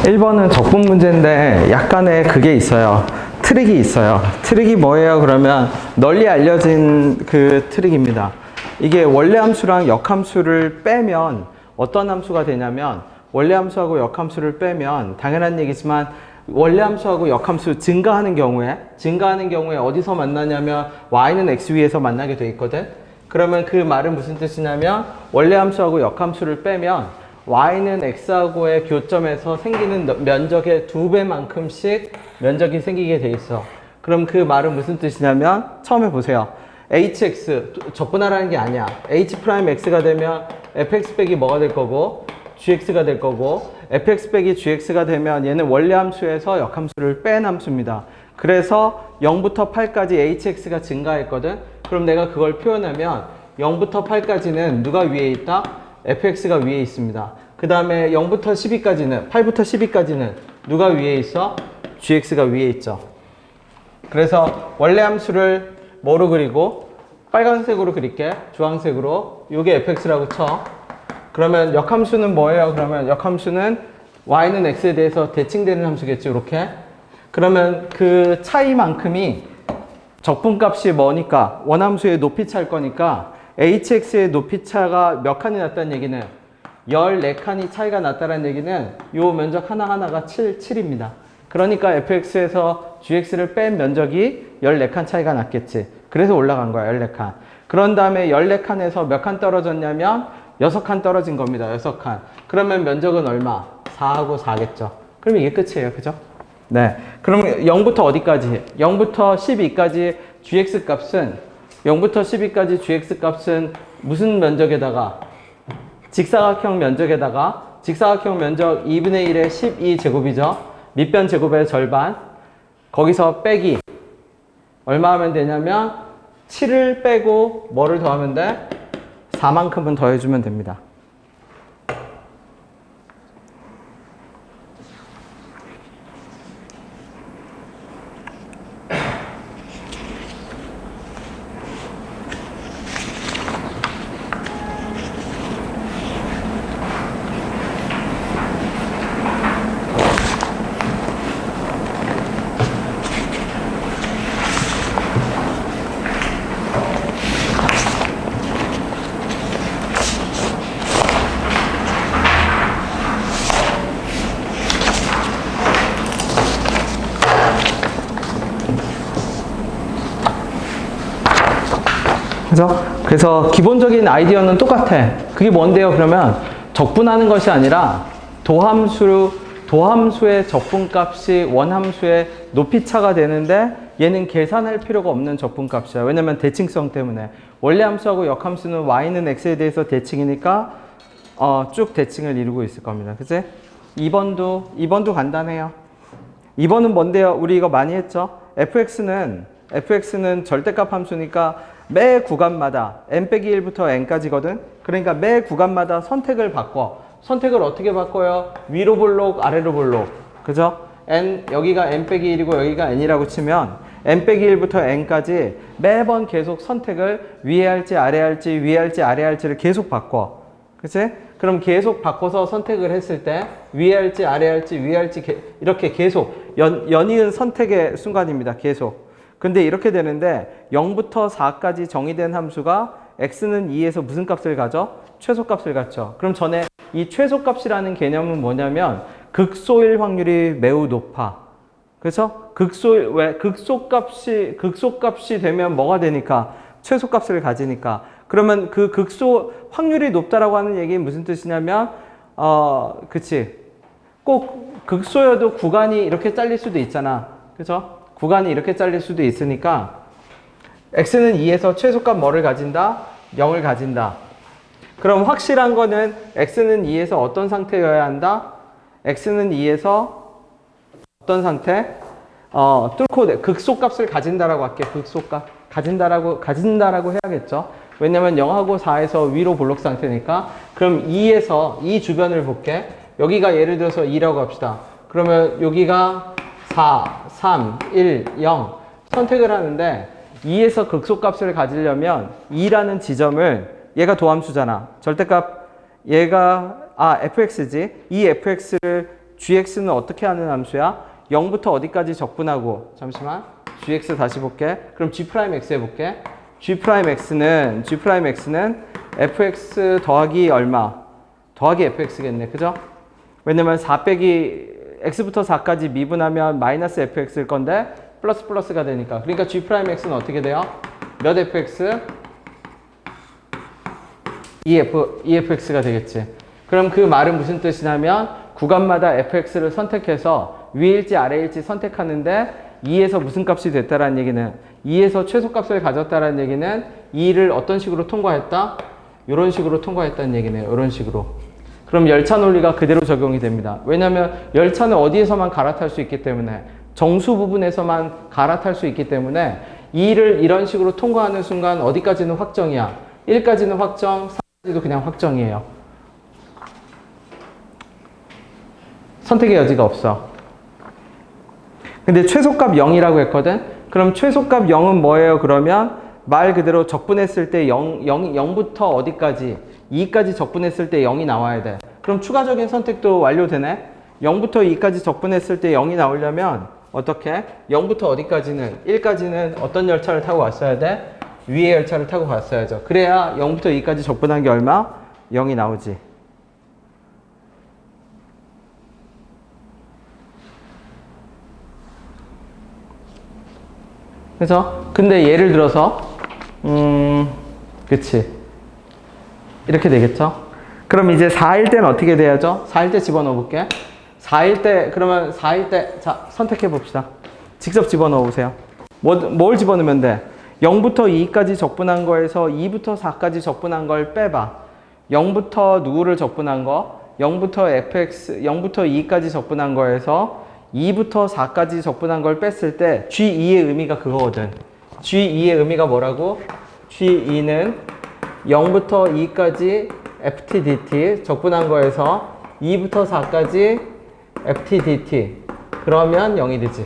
1번은 적분 문제인데 약간의 그게 있어요. 트릭이 있어요. 트릭이 뭐예요? 그러면 널리 알려진 그 트릭입니다. 이게 원래 함수랑 역함수를 빼면 어떤 함수가 되냐면, 원래 함수하고 역함수를 빼면 당연한 얘기지만 원래 함수하고 역함수 증가하는 경우에 어디서 만나냐면 y는 x 위에서 만나게 돼 있거든. 그러면 그 말은 무슨 뜻이냐면, 원래 함수하고 역함수를 빼면 y는 x하고의 교점에서 생기는 면적의 2배만큼씩 면적이 생기게 돼 있어. 그럼 그 말은 무슨 뜻이냐면, 처음에 보세요. hx, 적분하라는 게 아니야. h'x가 되면 fx 빼기 뭐가 될 거고, gx가 될 거고, fx 빼기 gx가 되면 얘는 원래 함수에서 역함수를 뺀 함수입니다. 그래서 0부터 8까지 hx가 증가했거든. 그럼 내가 그걸 표현하면 0부터 8까지는 누가 위에 있다? fx가 위에 있습니다. 그 다음에 0부터 12까지는, 8부터 12까지는 누가 위에 있어? gx가 위에 있죠. 그래서 원래 함수를 뭐로 그리고? 빨간색으로 그릴게. 주황색으로. 요게 fx라고 쳐. 그러면 역함수는 뭐예요? 그러면 역함수는 y는 x에 대해서 대칭되는 함수겠죠, 이렇게. 그러면 그 차이만큼이 적분값이 뭐니까, 원함수의 높이차일 거니까 hx의 높이차가 몇 칸이 났다는 얘기는 14칸이 차이가 났다는 얘기는 요 면적 하나하나가 7입니다. 그러니까 fx에서 gx를 뺀 면적이 14칸 차이가 났겠지. 그래서 올라간 거야, 14칸. 그런 다음에 14칸에서 몇 칸 떨어졌냐면 6칸 떨어진 겁니다. 6칸. 그러면 면적은 얼마? 4하고 4겠죠. 그럼 이게 끝이에요. 그죠? 네. 그럼 0부터 어디까지? 0부터 12까지 gx 값은, 0부터 12까지 gx 값은 무슨 면적에다가? 직사각형 면적에다가, 직사각형 면적 2분의 1의 12제곱이죠. 밑변 제곱의 절반. 거기서 빼기. 얼마 하면 되냐면 7을 빼고 뭐를 더하면 돼? 4만큼은 더해주면 됩니다. 그죠? 그래서 기본적인 아이디어는 똑같아. 그게 뭔데요? 그러면 적분하는 것이 아니라 도함수의 적분값이 원함수의 높이차가 되는데 얘는 계산할 필요가 없는 적분값이야. 왜냐면 대칭성 때문에. 원래 함수하고 역함수는 y는 x에 대해서 대칭이니까 쭉 대칭을 이루고 있을 겁니다. 그치? 2번도 간단해요. 2번은 뭔데요? 우리 이거 많이 했죠? fx는 절대값 함수니까 매 구간마다 n-1부터 n까지거든. 그러니까 매 구간마다 선택을 바꿔. 선택을 어떻게 바꿔요? 위로 볼록, 아래로 볼록. 그죠? 여기가 n-1이고 여기가 n이라고 치면 n-1부터 n까지 매번 계속 선택을 위에 할지 아래 할지 위에 할지 아래 할지를 계속 바꿔. 그치? 그럼 계속 바꿔서 선택을 했을 때 위에 할지 아래 할지 위에 할지 이렇게 계속 연이은 선택의 순간입니다. 계속. 근데 이렇게 되는데 0부터 4까지 정의된 함수가 x는 2에서 무슨 값을 가져? 최소값을 갖죠. 그럼 전에 이 최소값이라는 개념은 뭐냐면 극소일 확률이 매우 높아. 그래서 극소값이 되면 뭐가 되니까? 최소값을 가지니까. 그러면 그 극소 확률이 높다라고 하는 얘기는 무슨 뜻이냐면 그치. 꼭 극소여도 구간이 이렇게 잘릴 수도 있잖아. 그죠? 구간이 이렇게 잘릴 수도 있으니까 x는 2에서 최소값 뭐를 가진다? 0을 가진다. 그럼 확실한 거는 x는 2에서 어떤 상태여야 한다? x는 2에서 어떤 상태? 뚫고 극소값을 가진다라고 할게. 극소값. 가진다라고 해야겠죠. 왜냐면 0하고 4에서 위로 볼록 상태니까. 그럼 2에서 이 주변을 볼게. 여기가 예를 들어서 2라고 합시다. 그러면 여기가 4, 3, 1, 0 선택을 하는데 2에서 극소값을 가지려면 2라는 지점을, 얘가 도함수잖아. 절대값 얘가 fx지. 이 fx를 gx는 어떻게 하는 함수야? 0부터 어디까지 적분하고, 잠시만, gx 다시 볼게. 그럼 g'x 해볼게. g'x는 fx 더하기 얼마? 더하기 fx겠네. 그죠? 왜냐면 4 빼기 x부터 4까지 미분하면 마이너스 fx일 건데 플러스가 되니까. 그러니까 g'x는 어떻게 돼요? 몇 fx? 2fx가 되겠지. 그럼 그 말은 무슨 뜻이냐면 구간마다 fx를 선택해서 위일지 아래일지 선택하는데 2에서 무슨 값이 됐다라는 얘기는 2에서 최소값을 가졌다라는 얘기는 2를 어떤 식으로 통과했다? 이런 식으로 통과했다는 얘기네요. 이런 식으로. 그럼 열차 논리가 그대로 적용이 됩니다. 왜냐하면 열차는 어디에서만 갈아탈 수 있기 때문에 정수 부분에서만 갈아탈 수 있기 때문에 2를 이런 식으로 통과하는 순간 어디까지는 확정이야. 1까지는 확정, 3까지도 그냥 확정이에요. 선택의 여지가 없어. 근데 최소값 0이라고 했거든? 그럼 최소값 0은 뭐예요? 그러면 말 그대로 적분했을 때 0부터 어디까지? 2까지 적분했을 때 0이 나와야 돼. 그럼 추가적인 선택도 완료되네? 0부터 2까지 적분했을 때 0이 나오려면 어떻게? 0부터 어디까지는? 1까지는 어떤 열차를 타고 왔어야 돼? 위의 열차를 타고 갔어야죠. 그래야 0부터 2까지 적분한 게 얼마? 0이 나오지. 그래서 근데 예를 들어서 그치 이렇게 되겠죠. 그럼 이제 4일 때는 어떻게 돼야죠? 4일 때 집어넣어 볼게. 4일 때 그러면 4일 때 자 선택해 봅시다. 직접 집어넣어 보세요. 뭘 집어넣으면 돼? 0부터 2까지 적분한 거에서 2부터 4까지 적분한 걸 빼봐. 0부터 누구를 적분한 거? 0부터 fx 0부터 2까지 적분한 거에서 2부터 4까지 적분한 걸 뺐을 때 G2의 의미가 그거거든. G2의 의미가 뭐라고? G2는 0부터 2까지 FTDT 적분한 거에서 2부터 4까지 FTDT 그러면 0이 되지.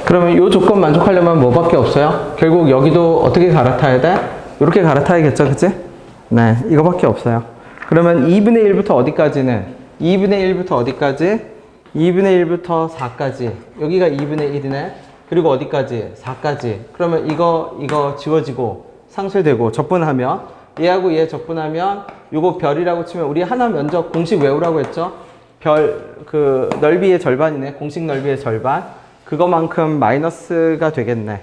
그러면 이 조건 만족하려면 뭐밖에 없어요? 결국 여기도 어떻게 갈아타야 돼? 이렇게 갈아타야겠죠, 그치? 네, 이거밖에 없어요. 그러면 2분의 1부터 어디까지는? 2분의 1부터 어디까지? 2분의 1부터 4까지. 여기가 2분의 1이네. 그리고 어디까지? 4까지. 그러면 이거 지워지고 상쇄되고 적분하면 얘하고 얘 적분하면 요거 별이라고 치면 우리 하나 면적 공식 외우라고 했죠? 별 그 넓이의 절반이네. 공식 넓이의 절반. 그거만큼 마이너스가 되겠네.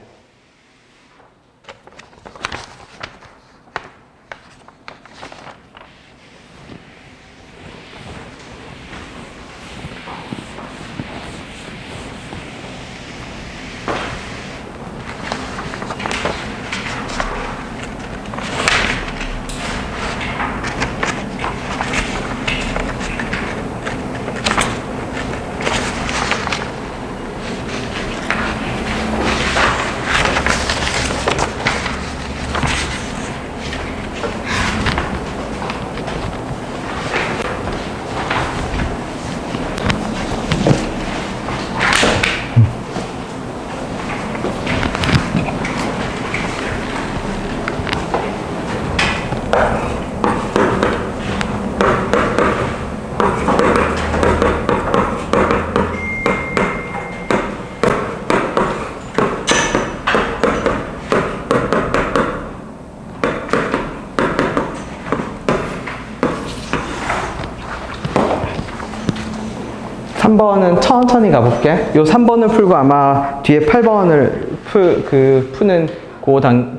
삼 번은 천천히 가볼게. 요 3번을 풀고 아마 뒤에 8번을 푸는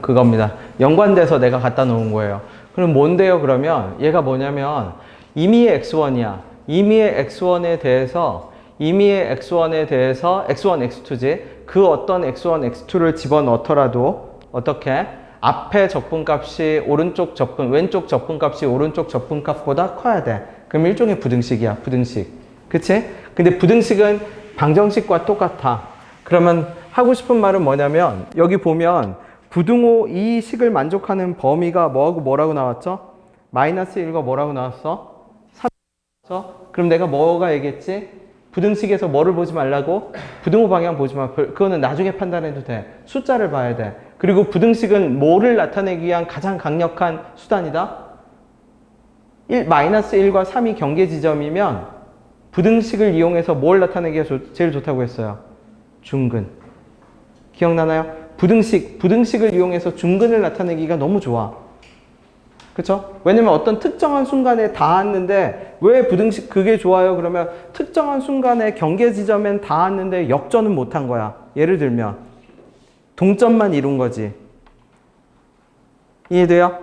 그겁니다. 연관돼서 내가 갖다 놓은 거예요. 그럼 뭔데요? 그러면 얘가 뭐냐면 임의의 x1이야. 임의의 x1에 대해서 x1, x2지. 그 어떤 x1, x2를 집어넣더라도 어떻게? 앞에 적분값이 오른쪽 적분, 왼쪽 적분값이 오른쪽 적분값보다 커야 돼. 그럼 일종의 부등식이야. 부등식. 그치? 근데 부등식은 방정식과 똑같아. 그러면 하고 싶은 말은 뭐냐면 여기 보면 부등호 이 식을 만족하는 범위가 뭐라고 나왔죠? 마이너스 1과 뭐라고 나왔어? 3. 그럼 내가 뭐가 얘기했지? 부등식에서 뭐를 보지 말라고? 부등호 방향 보지 마. 그거는 나중에 판단해도 돼. 숫자를 봐야 돼. 그리고 부등식은 뭐를 나타내기 위한 가장 강력한 수단이다? 마이너스 1과 3이 경계 지점이면 부등식을 이용해서 뭘 나타내기가 제일 좋다고 했어요? 중근. 기억나나요? 부등식을 이용해서 중근을 나타내기가 너무 좋아. 그쵸? 왜냐면 어떤 특정한 순간에 닿았는데 왜 부등식 그게 좋아요? 그러면 특정한 순간에 경계 지점엔 닿았는데 역전은 못한 거야. 예를 들면 동점만 이룬 거지. 이해돼요?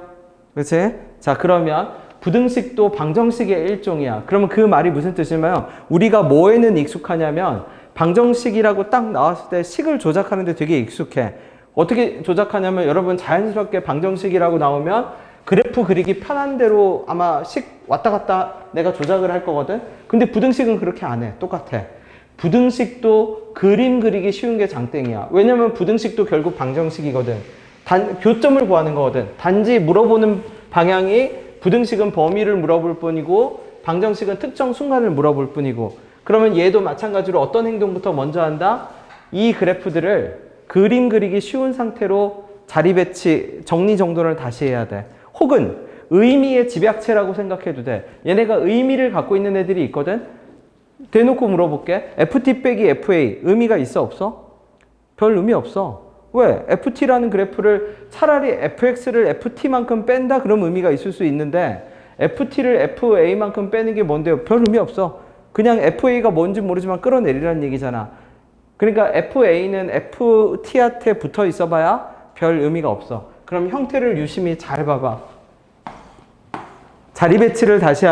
그치? 자, 그러면 부등식도 방정식의 일종이야. 그러면 그 말이 무슨 뜻이냐면 우리가 뭐에는 익숙하냐면 방정식이라고 딱 나왔을 때 식을 조작하는데 되게 익숙해. 어떻게 조작하냐면 여러분 자연스럽게 방정식이라고 나오면 그래프 그리기 편한 대로 아마 식 왔다 갔다 내가 조작을 할 거거든. 근데 부등식은 그렇게 안 해. 똑같아. 부등식도 그림 그리기 쉬운 게 장땡이야. 왜냐면 부등식도 결국 방정식이거든. 교점을 구하는 거거든. 단지 물어보는 방향이 부등식은 범위를 물어볼 뿐이고 방정식은 특정 순간을 물어볼 뿐이고 그러면 얘도 마찬가지로 어떤 행동부터 먼저 한다? 이 그래프들을 그림 그리기 쉬운 상태로 자리 배치, 정리 정돈을 다시 해야 돼. 혹은 의미의 집약체라고 생각해도 돼. 얘네가 의미를 갖고 있는 애들이 있거든? 대놓고 물어볼게. FT 빼기 FA 의미가 있어 없어? 별 의미 없어. 왜? FT라는 그래프를 차라리 FX를 FT만큼 뺀다? 그럼 의미가 있을 수 있는데 FT를 FA만큼 빼는 게 뭔데요? 별 의미 없어. 그냥 FA가 뭔지 모르지만 끌어내리라는 얘기잖아. 그러니까 FA는 FT한테 붙어 있어봐야 별 의미가 없어. 그럼 형태를 유심히 잘 봐봐. 자리 배치를 다시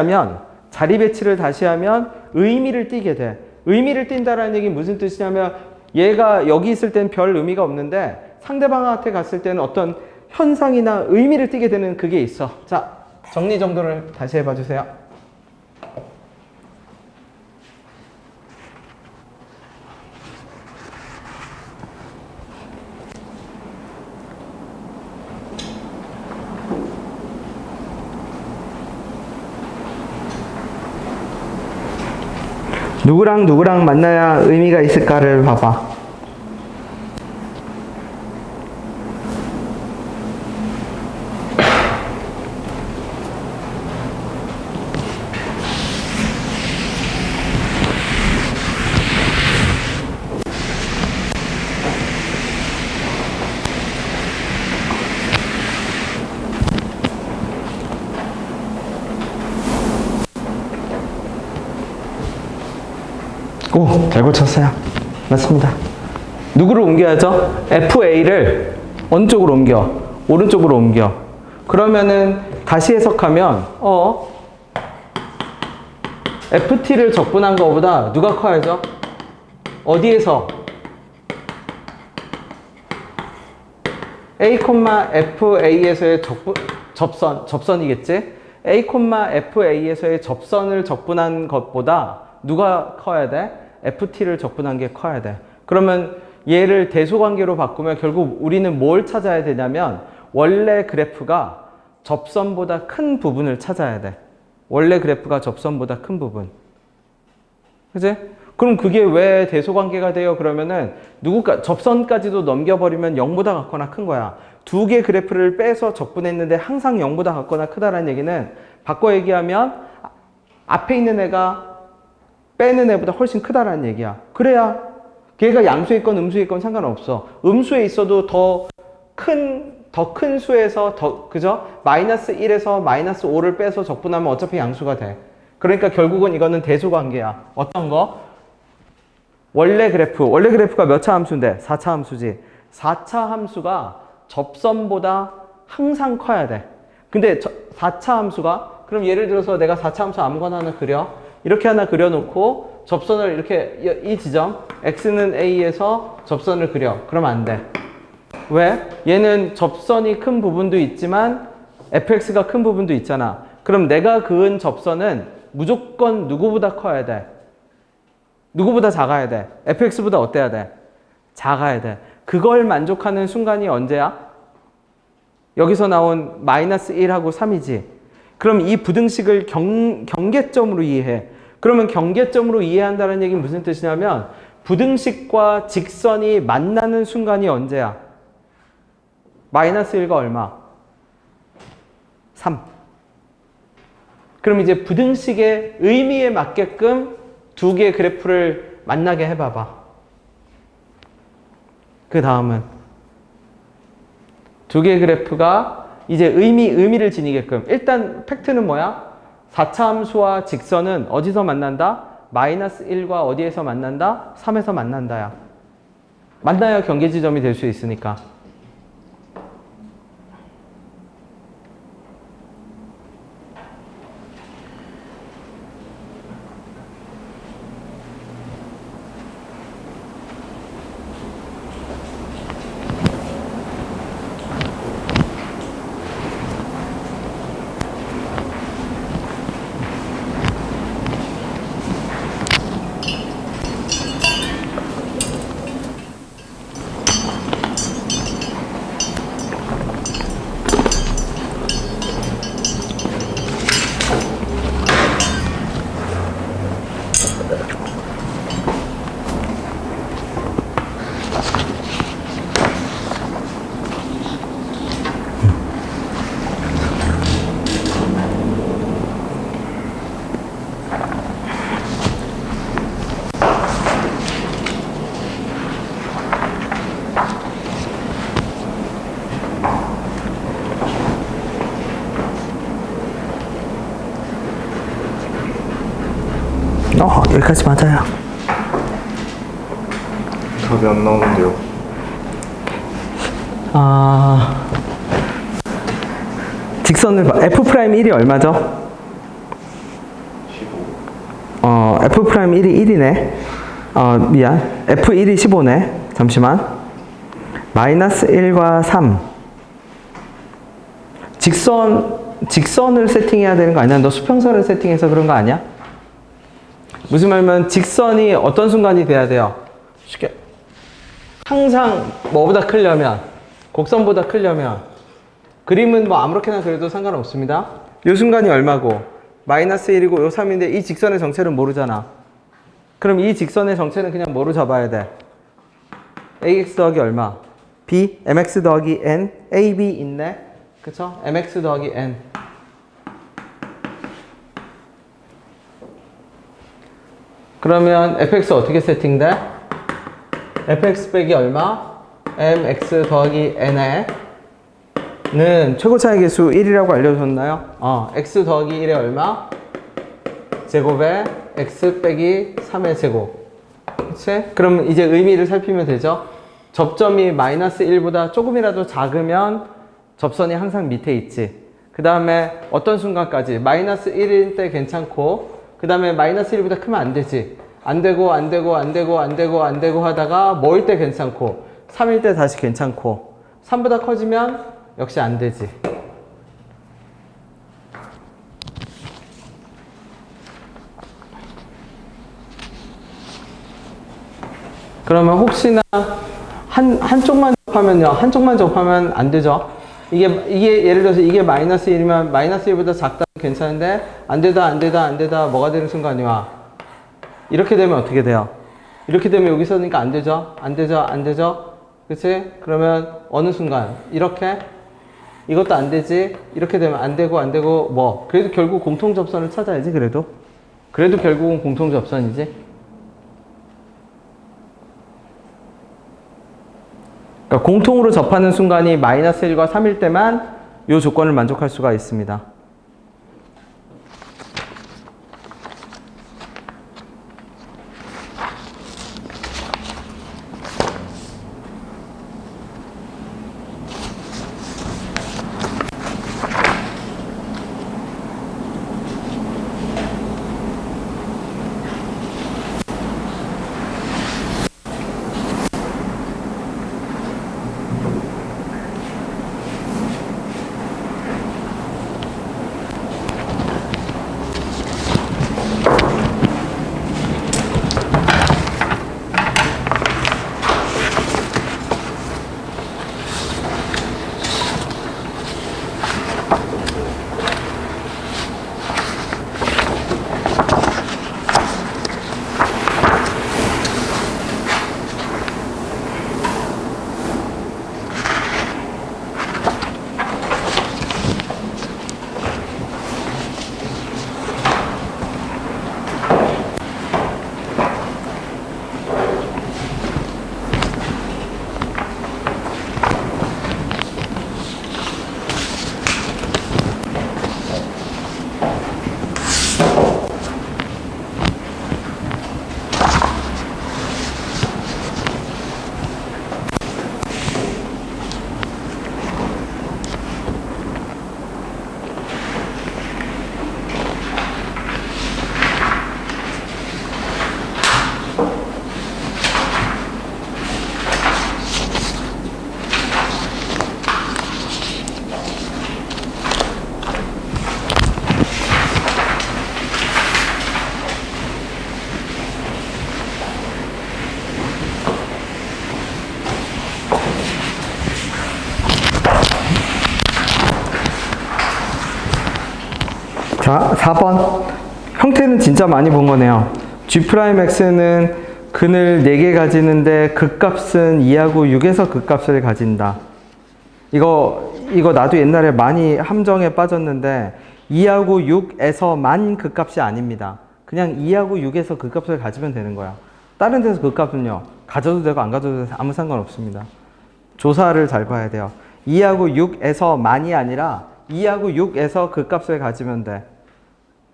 하면 의미를 띠게 돼. 의미를 띈다라는 얘기는 무슨 뜻이냐면 얘가 여기 있을 땐 별 의미가 없는데 상대방한테 갔을 때는 어떤 현상이나 의미를 띠게 되는 그게 있어. 자, 정리정돈을 다시 해봐 주세요. 누구랑 누구랑 만나야 의미가 있을까를 봐봐. 오, 잘 고쳤어요. 맞습니다. 누구를 옮겨야죠? FA를 어느 쪽으로 옮겨? 오른쪽으로 옮겨. 그러면은 다시 해석하면 FT를 적분한 것보다 누가 커야죠? 어디에서? A,FA에서의 접선이겠지? A,FA에서의 접선을 적분한 것보다 누가 커야 돼? FT를 적분한 게 커야 돼. 그러면 얘를 대소관계로 바꾸면 결국 우리는 뭘 찾아야 되냐면 원래 그래프가 접선보다 큰 부분을 찾아야 돼. 원래 그래프가 접선보다 큰 부분. 그치? 그럼 그게 왜 대소관계가 돼요? 그러면은 접선까지도 넘겨버리면 0보다 같거나 큰 거야. 두 개 그래프를 빼서 적분했는데 항상 0보다 같거나 크다라는 얘기는 바꿔 얘기하면 앞에 있는 애가 빼는 애보다 훨씬 크다라는 얘기야. 그래야 걔가 양수에 있건 음수에 있건 상관없어. 음수에 있어도 더 큰 수에서 그죠? 마이너스 1에서 마이너스 5를 빼서 적분하면 어차피 양수가 돼. 그러니까 결국은 이거는 대소관계야. 어떤 거? 원래 그래프가 몇 차 함수인데? 4차 함수지. 4차 함수가 접선보다 항상 커야 돼. 근데 4차 함수가 그럼 예를 들어서 내가 4차 함수 아무거나 하나 그려 이렇게 하나 그려놓고 접선을 이렇게 이 지점 x는 a에서 접선을 그려 그러면 안 돼. 왜? 얘는 접선이 큰 부분도 있지만 fx가 큰 부분도 있잖아. 그럼 내가 그은 접선은 무조건 누구보다 커야 돼? 누구보다 작아야 돼? fx보다 어때야 돼? 작아야 돼. 그걸 만족하는 순간이 언제야? 여기서 나온 마이너스 1하고 3이지. 그럼 이 부등식을 경계점으로 이해해. 그러면 경계점으로 이해한다는 얘기는 무슨 뜻이냐면 부등식과 직선이 만나는 순간이 언제야? 마이너스 1과 얼마? 3. 그럼 이제 부등식의 의미에 맞게끔 두 개의 그래프를 만나게 해봐봐. 그 다음은 두 개의 그래프가 이제 의미를 지니게끔 일단 팩트는 뭐야? 4차 함수와 직선은 어디서 만난다? 마이너스 1과 어디에서 만난다? 3에서 만난다야. 만나야 경계 지점이 될 수 있으니까. 여기까지 맞아요. 답이 안 나오는데요. 직선을 F'1이 얼마죠? 15. F'1이 1이네. 미안. F1이 15네. 잠시만. 마이너스 1과 3. 직선을 세팅해야 되는 거 아니야? 너 수평선을 세팅해서 그런 거 아니야? 무슨 말이면 직선이 어떤 순간이 돼야 돼요? 쉽게 항상 뭐보다 크려면 곡선보다 크려면 그림은 뭐 아무렇게나 그려도 상관없습니다. 이 순간이 얼마고 마이너스 1이고 요 3인데 이 직선의 정체는 모르잖아. 그럼 이 직선의 정체는 그냥 뭐로 잡아야 돼? ax 더하기 얼마? b mx 더하기 n ab 있네. 그쵸? mx 더하기 n. 그러면 fx 어떻게 세팅돼? fx 빼기 얼마? mx 더하기 n에는 최고차의 개수 1이라고 알려줬나요? x 더하기 1에 얼마? 제곱에 x 빼기 3의 제곱. 그치? 그럼 이제 의미를 살피면 되죠? 접점이 마이너스 1보다 조금이라도 작으면 접선이 항상 밑에 있지. 그 다음에 어떤 순간까지? 마이너스 1일 때 괜찮고 그 다음에 마이너스 1보다 크면 안 되지. 안 되고 하다가 뭐일 때 괜찮고 3일 때 다시 괜찮고 3보다 커지면 역시 안 되지. 그러면 혹시나 한쪽만 접하면 안 되죠. 이게 예를 들어서 이게 마이너스 1이면 마이너스 1보다 작다 괜찮은데 안 되다 뭐가 되는 순간이 와. 이렇게 되면 어떻게 돼요? 이렇게 되면 여기 있으니까 안 되죠? 안 되죠? 그치? 그러면 어느 순간 이렇게 이것도 안 되지? 이렇게 되면 안 되고 뭐 그래도 결국 공통 접선을 찾아야지. 그래도 결국은 공통 접선이지. 그러니까 공통으로 접하는 순간이 마이너스 1과 3일 때만 이 조건을 만족할 수가 있습니다. 자, 4번. 형태는 진짜 많이 본 거네요. G'X는 근을 4개 가지는데 극값은 2하고 6에서 극값을 가진다. 이거 나도 옛날에 많이 함정에 빠졌는데 2하고 6에서만 극값이 아닙니다. 그냥 2하고 6에서 극값을 가지면 되는 거야. 다른 데서 극값은요. 가져도 되고 안 가져도 돼서 아무 상관없습니다. 조사를 잘 봐야 돼요. 2하고 6에서만이 아니라 2하고 6에서 극값을 가지면 돼.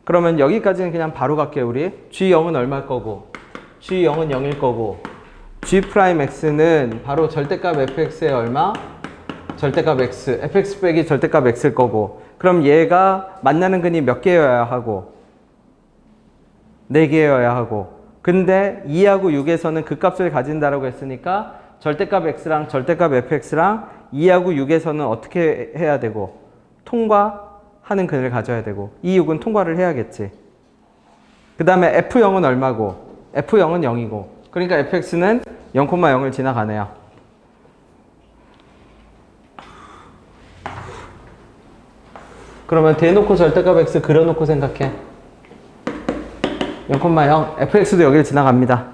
그러면 여기까지는 그냥 바로 갈게요. 우리 G0은 얼마일 거고 G0은 0일 거고 G'X는 바로 절대값 fx의 얼마? 절대값 x, fx 빼기 절대값 x일 거고 그럼 얘가 만나는 근이 몇 개여야 하고 4개여야 하고 근데 2하고 6에서는 극값을 가진다라고 했으니까 절대값 x랑 절대값 fx랑 2하고 6에서는 어떻게 해야 되고 통과하는 근을 가져야 되고 이 6은 통과를 해야겠지. 그 다음에 f0은 얼마고 f0은 0이고 그러니까 fx는 0,0을 지나가네요. 그러면 대놓고 절대값 x 그려놓고 생각해. 0,0 fx도 여기를 지나갑니다.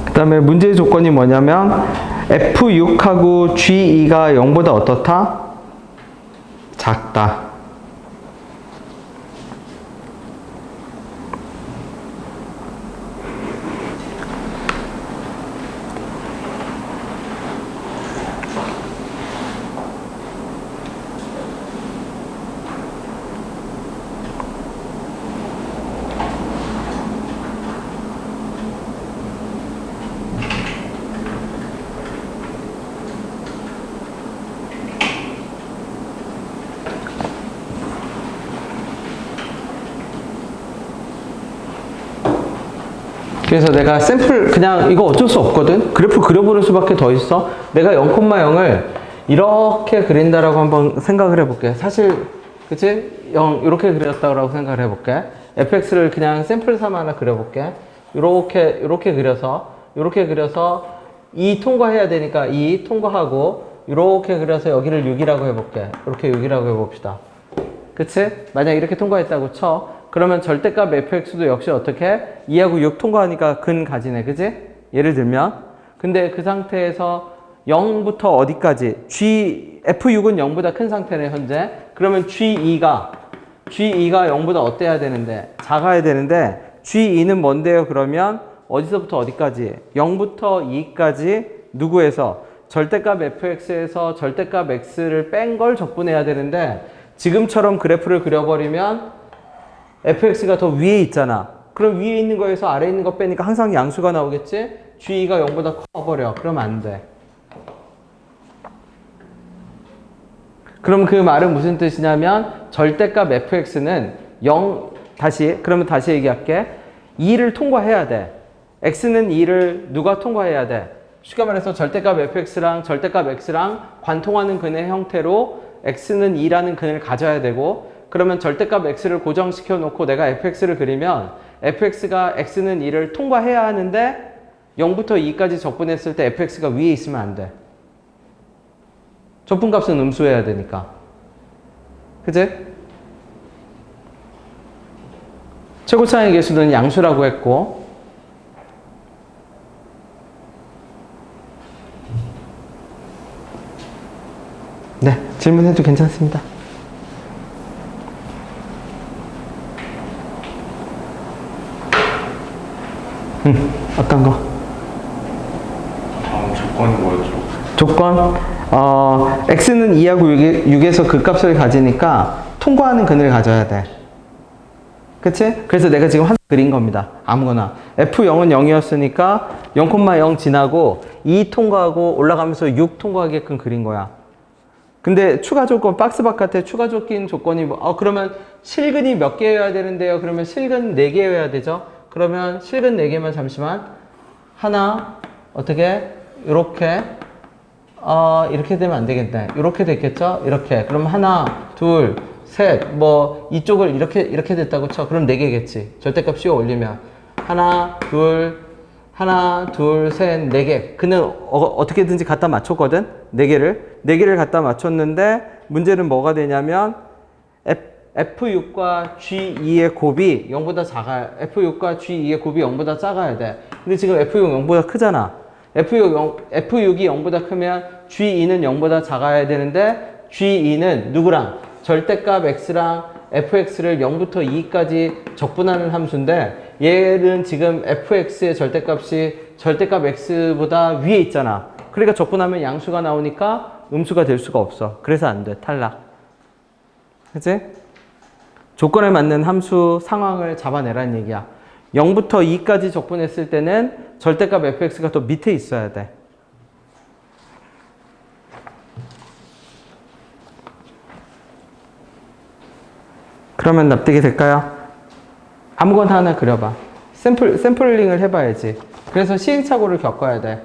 그 다음에 문제의 조건이 뭐냐면 F6하고 G2가 0보다 어떻다? 작다. 그래서 내가 샘플 그냥 이거 어쩔 수 없거든. 그래프 그려보는 수밖에 더 있어. 내가 0,0을 이렇게 그린다라고 한번 생각을 해볼게. 사실 그치? 0 이렇게 그렸다고 생각을 해볼게. fx를 그냥 샘플 삼아 하나 그려볼게. 이렇게 그려서 2 통과해야 되니까 2 통과하고 이렇게 그려서 여기를 6이라고 해볼게. 이렇게 6이라고 해봅시다. 그치? 만약 이렇게 통과했다고 쳐. 그러면 절대값 fx도 역시 어떻게? 2하고 6 통과하니까 근 가지네. 그지? 예를 들면. 근데 그 상태에서 0부터 어디까지? F6은 0보다 큰 상태네, 현재. 그러면 G2가 0보다 어때야 되는데? 작아야 되는데, G2는 뭔데요? 그러면 어디서부터 어디까지? 0부터 2까지 누구에서? 절대값 fx에서 절대값 x를 뺀 걸 적분해야 되는데, 지금처럼 그래프를 그려버리면 fx가 더 위에 있잖아. 그럼 위에 있는 거에서 아래에 있는 거 빼니까 항상 양수가 나오겠지? G2가 0보다 커버려. 그러면 안 돼. 그럼 그 말은 무슨 뜻이냐면 절대값 fx는 0, 그러면 다시 얘기할게. 2를 통과해야 돼. x는 2를 누가 통과해야 돼? 쉽게 말해서 절대값 fx랑 절대값 x랑 관통하는 근의 형태로 x는 2라는 근을 가져야 되고 그러면 절대값 x를 고정시켜 놓고 내가 fx를 그리면 fx가 x는 2를 통과해야 하는데 0부터 2까지 적분했을 때 fx가 위에 있으면 안 돼. 적분값은 음수해야 되니까. 그치? 최고차의 개수는 양수라고 했고 네, 질문해도 괜찮습니다. 어떤 거? 조건이 뭐였죠? 조건? x는 2하고 6에서 극값을 가지니까 통과하는 근을 가져야 돼. 그치? 그래서 내가 지금 하나 그린 겁니다. 아무거나. F0은 0이었으니까 0,0 지나고 2 통과하고 올라가면서 6 통과하게끔 그린 거야. 근데 추가 조건, 박스 바깥에 추가 조건이 그러면 실근이 몇 개여야 되는데요? 그러면 실근 4개여야 되죠? 그러면 실근 4개만 잠시만. 하나, 어떻게? 요렇게. 이렇게 되면 안 되겠네. 이렇게 됐겠죠? 이렇게. 그럼 하나, 둘, 셋, 이쪽을 이렇게 됐다고 쳐. 그럼 4개겠지. 절대값 씌워 올리면. 하나, 둘, 셋, 4개. 그는 어떻게든지 갖다 맞췄거든? 4개를 갖다 맞췄는데, 문제는 뭐가 되냐면, F6과 G2의 곱이 0보다 작아요. F6과 G2의 곱이 0보다 작아야 돼. 근데 지금 F6 0보다 크잖아. F6이 0보다 크면 G2는 0보다 작아야 되는데 G2는 누구랑? 절대값 X랑 fx를 0부터 2까지 적분하는 함수인데 얘는 지금 fx의 절대값이 절대값 x보다 위에 있잖아. 그러니까 적분하면 양수가 나오니까 음수가 될 수가 없어. 그래서 안 돼. 탈락. 그치? 조건에 맞는 함수 상황을 잡아내라는 얘기야. 0부터 2까지 적분했을 때는 절대값 fx가 더 밑에 있어야 돼. 그러면 납득이 될까요? 아무거나 하나 그려봐. 샘플링을 해봐야지. 그래서 시행착오를 겪어야 돼.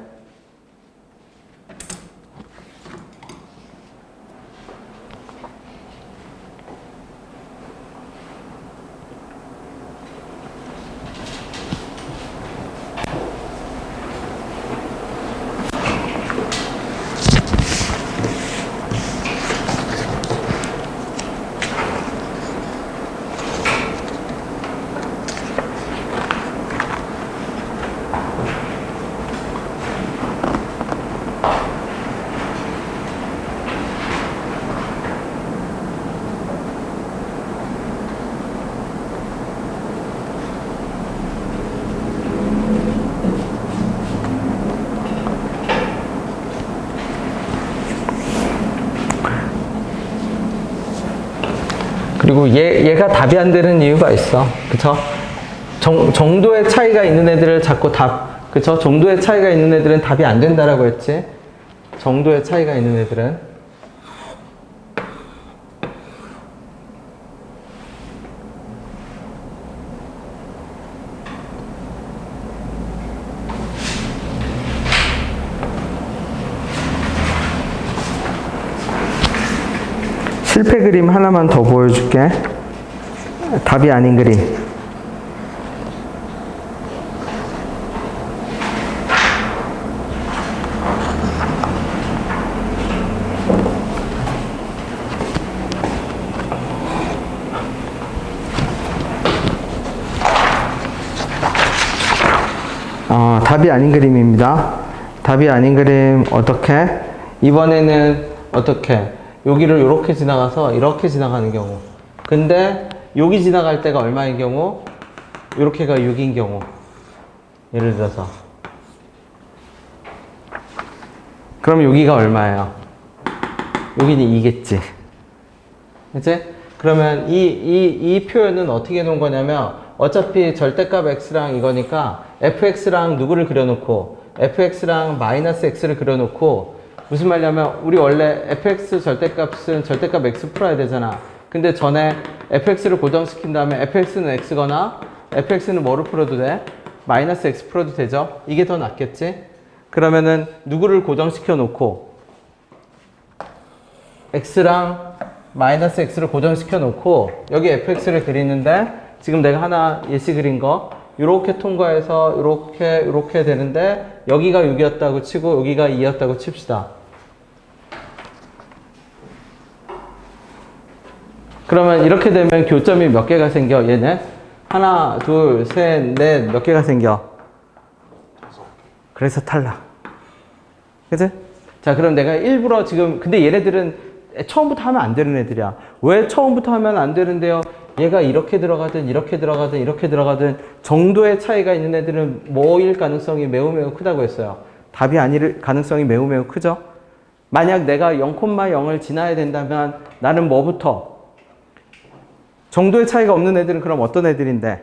그리고 얘가 답이 안 되는 이유가 있어. 그쵸? 정도의 차이가 있는 애들을 자꾸 그쵸? 정도의 차이가 있는 애들은 답이 안 된다라고 했지? 정도의 차이가 있는 애들은. 실패 그림 하나만 더 보여줄게. 답이 아닌 그림. 답이 아닌 그림입니다. 답이 아닌 그림 어떻게? 이번에는 어떻게? 여기를 이렇게 지나가서 이렇게 지나가는 경우. 근데 여기 지나갈 때가 얼마인 경우? 이렇게가 6인 경우. 예를 들어서. 그럼 여기가 얼마예요? 여기는 2겠지. 그치? 그러면 이 표현은 어떻게 놓은 거냐면 어차피 절대값 x랑 이거니까 fx랑 누구를 그려놓고 fx랑 마이너스 x를 그려놓고 무슨 말이냐면 우리 원래 fx 절대값은 절대값 x 풀어야 되잖아. 근데 전에 fx를 고정시킨 다음에 fx는 x거나 fx는 뭐로 풀어도 돼? 마이너스 x 풀어도 되죠? 이게 더 낫겠지? 그러면은 누구를 고정시켜 놓고 x랑 마이너스 x를 고정시켜 놓고 여기 fx를 그리는데 지금 내가 하나 예시 그린 거 요렇게 통과해서 요렇게 되는데 여기가 6이었다고 치고 여기가 2였다고 칩시다. 그러면 이렇게 되면 교점이 몇 개가 생겨? 얘는 하나, 둘, 셋, 넷 몇 개가 생겨? 그래서 탈락. 그치? 자, 그럼 내가 일부러 지금 근데 얘네들은 처음부터 하면 안 되는 애들이야. 왜 처음부터 하면 안 되는데요? 얘가 이렇게 들어가든 이렇게 들어가든 이렇게 들어가든 정도의 차이가 있는 애들은 뭐일 가능성이 매우 크다고 했어요. 답이 아닐 가능성이 매우 크죠? 만약 내가 0,0을 지나야 된다면 나는 뭐부터? 정도의 차이가 없는 애들은 그럼 어떤 애들인데?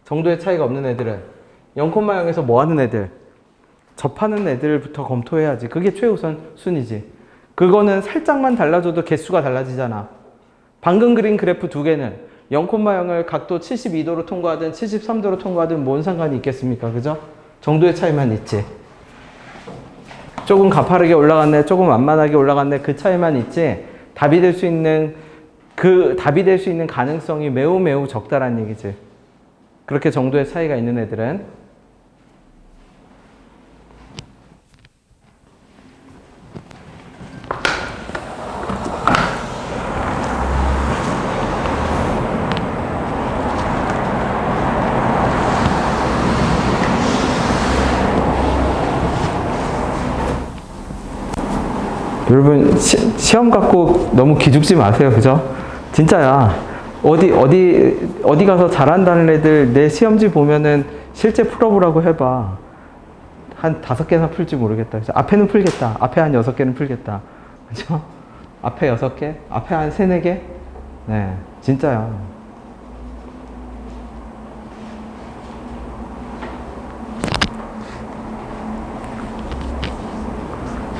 정도의 차이가 없는 애들은 0,0에서 뭐 하는 애들? 접하는 애들부터 검토해야지. 그게 최우선 순위지. 그거는 살짝만 달라져도 개수가 달라지잖아. 방금 그린 그래프 두 개는 0,0을 각도 72도로 통과하든 73도로 통과하든 뭔 상관이 있겠습니까? 그죠? 정도의 차이만 있지. 조금 가파르게 올라갔네, 조금 완만하게 올라갔네, 그 차이만 있지. 답이 될 수 있는 가능성이 매우 매우 적다라는 얘기지. 그렇게 정도의 차이가 있는 애들은. 여러분 시험 갖고 너무 기죽지 마세요. 그죠? 진짜야. 어디 가서 잘한다는 애들 내 시험지 보면은 실제 풀어보라고 해봐. 한 5개나 풀지 모르겠다. 그죠? 앞에는 풀겠다. 앞에 한 6개는 풀겠다. 그죠? 앞에 6개? 앞에 한 3, 4개? 네. 진짜야.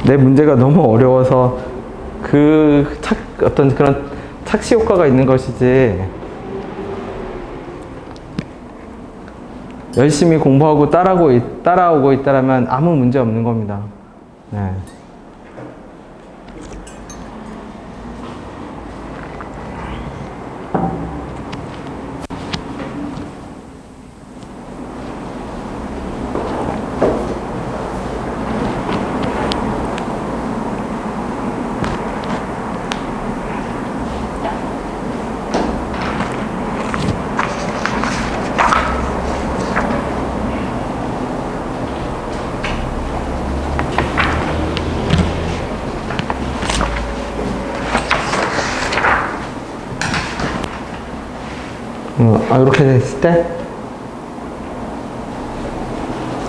내 문제가 너무 어려워서 어떤 그런 착시 효과가 있는 것이지. 열심히 공부하고 따라오고 있다라면 아무 문제 없는 겁니다. 네. 이렇게 됐을 때,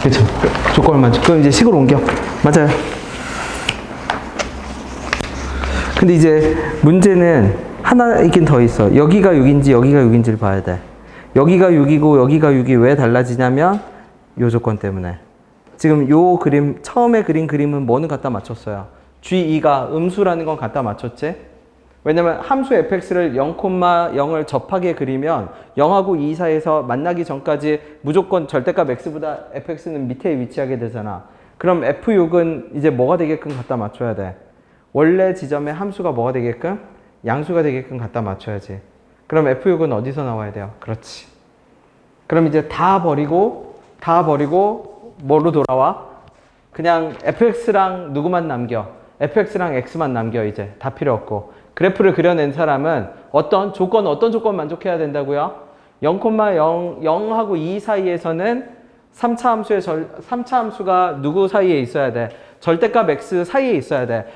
그쵸. 조건을 맞춰. 그럼 이제 식으로 옮겨. 맞아요. 근데 이제 문제는 하나 있긴 더 있어. 여기가 6인지 여기가 6인지를 봐야 돼. 여기가 6이고 여기가 6이 왜 달라지냐면 요 조건 때문에. 지금 요 그림, 처음에 그린 그림은 뭐는 갖다 맞췄어요? G2가 음수라는 건 갖다 맞췄지? 왜냐면 함수 fx를 0,0을 접하게 그리면 0하고 2 사이에서 만나기 전까지 무조건 절대값 x보다 fx는 밑에 위치하게 되잖아. 그럼 f6은 이제 뭐가 되게끔 갖다 맞춰야 돼? 원래 지점의 함수가 뭐가 되게끔? 양수가 되게끔 갖다 맞춰야지. 그럼 f6은 어디서 나와야 돼요? 그렇지. 그럼 이제 다 버리고 뭐로 돌아와? 그냥 fx랑 누구만 남겨? fx랑 x만 남겨. 이제 다 필요 없고. 그래프를 그려낸 사람은 어떤 조건 만족해야 된다고요? 0,0하고 2 사이에서는 3차 함수가 누구 사이에 있어야 돼? 절대값 x 사이에 있어야 돼.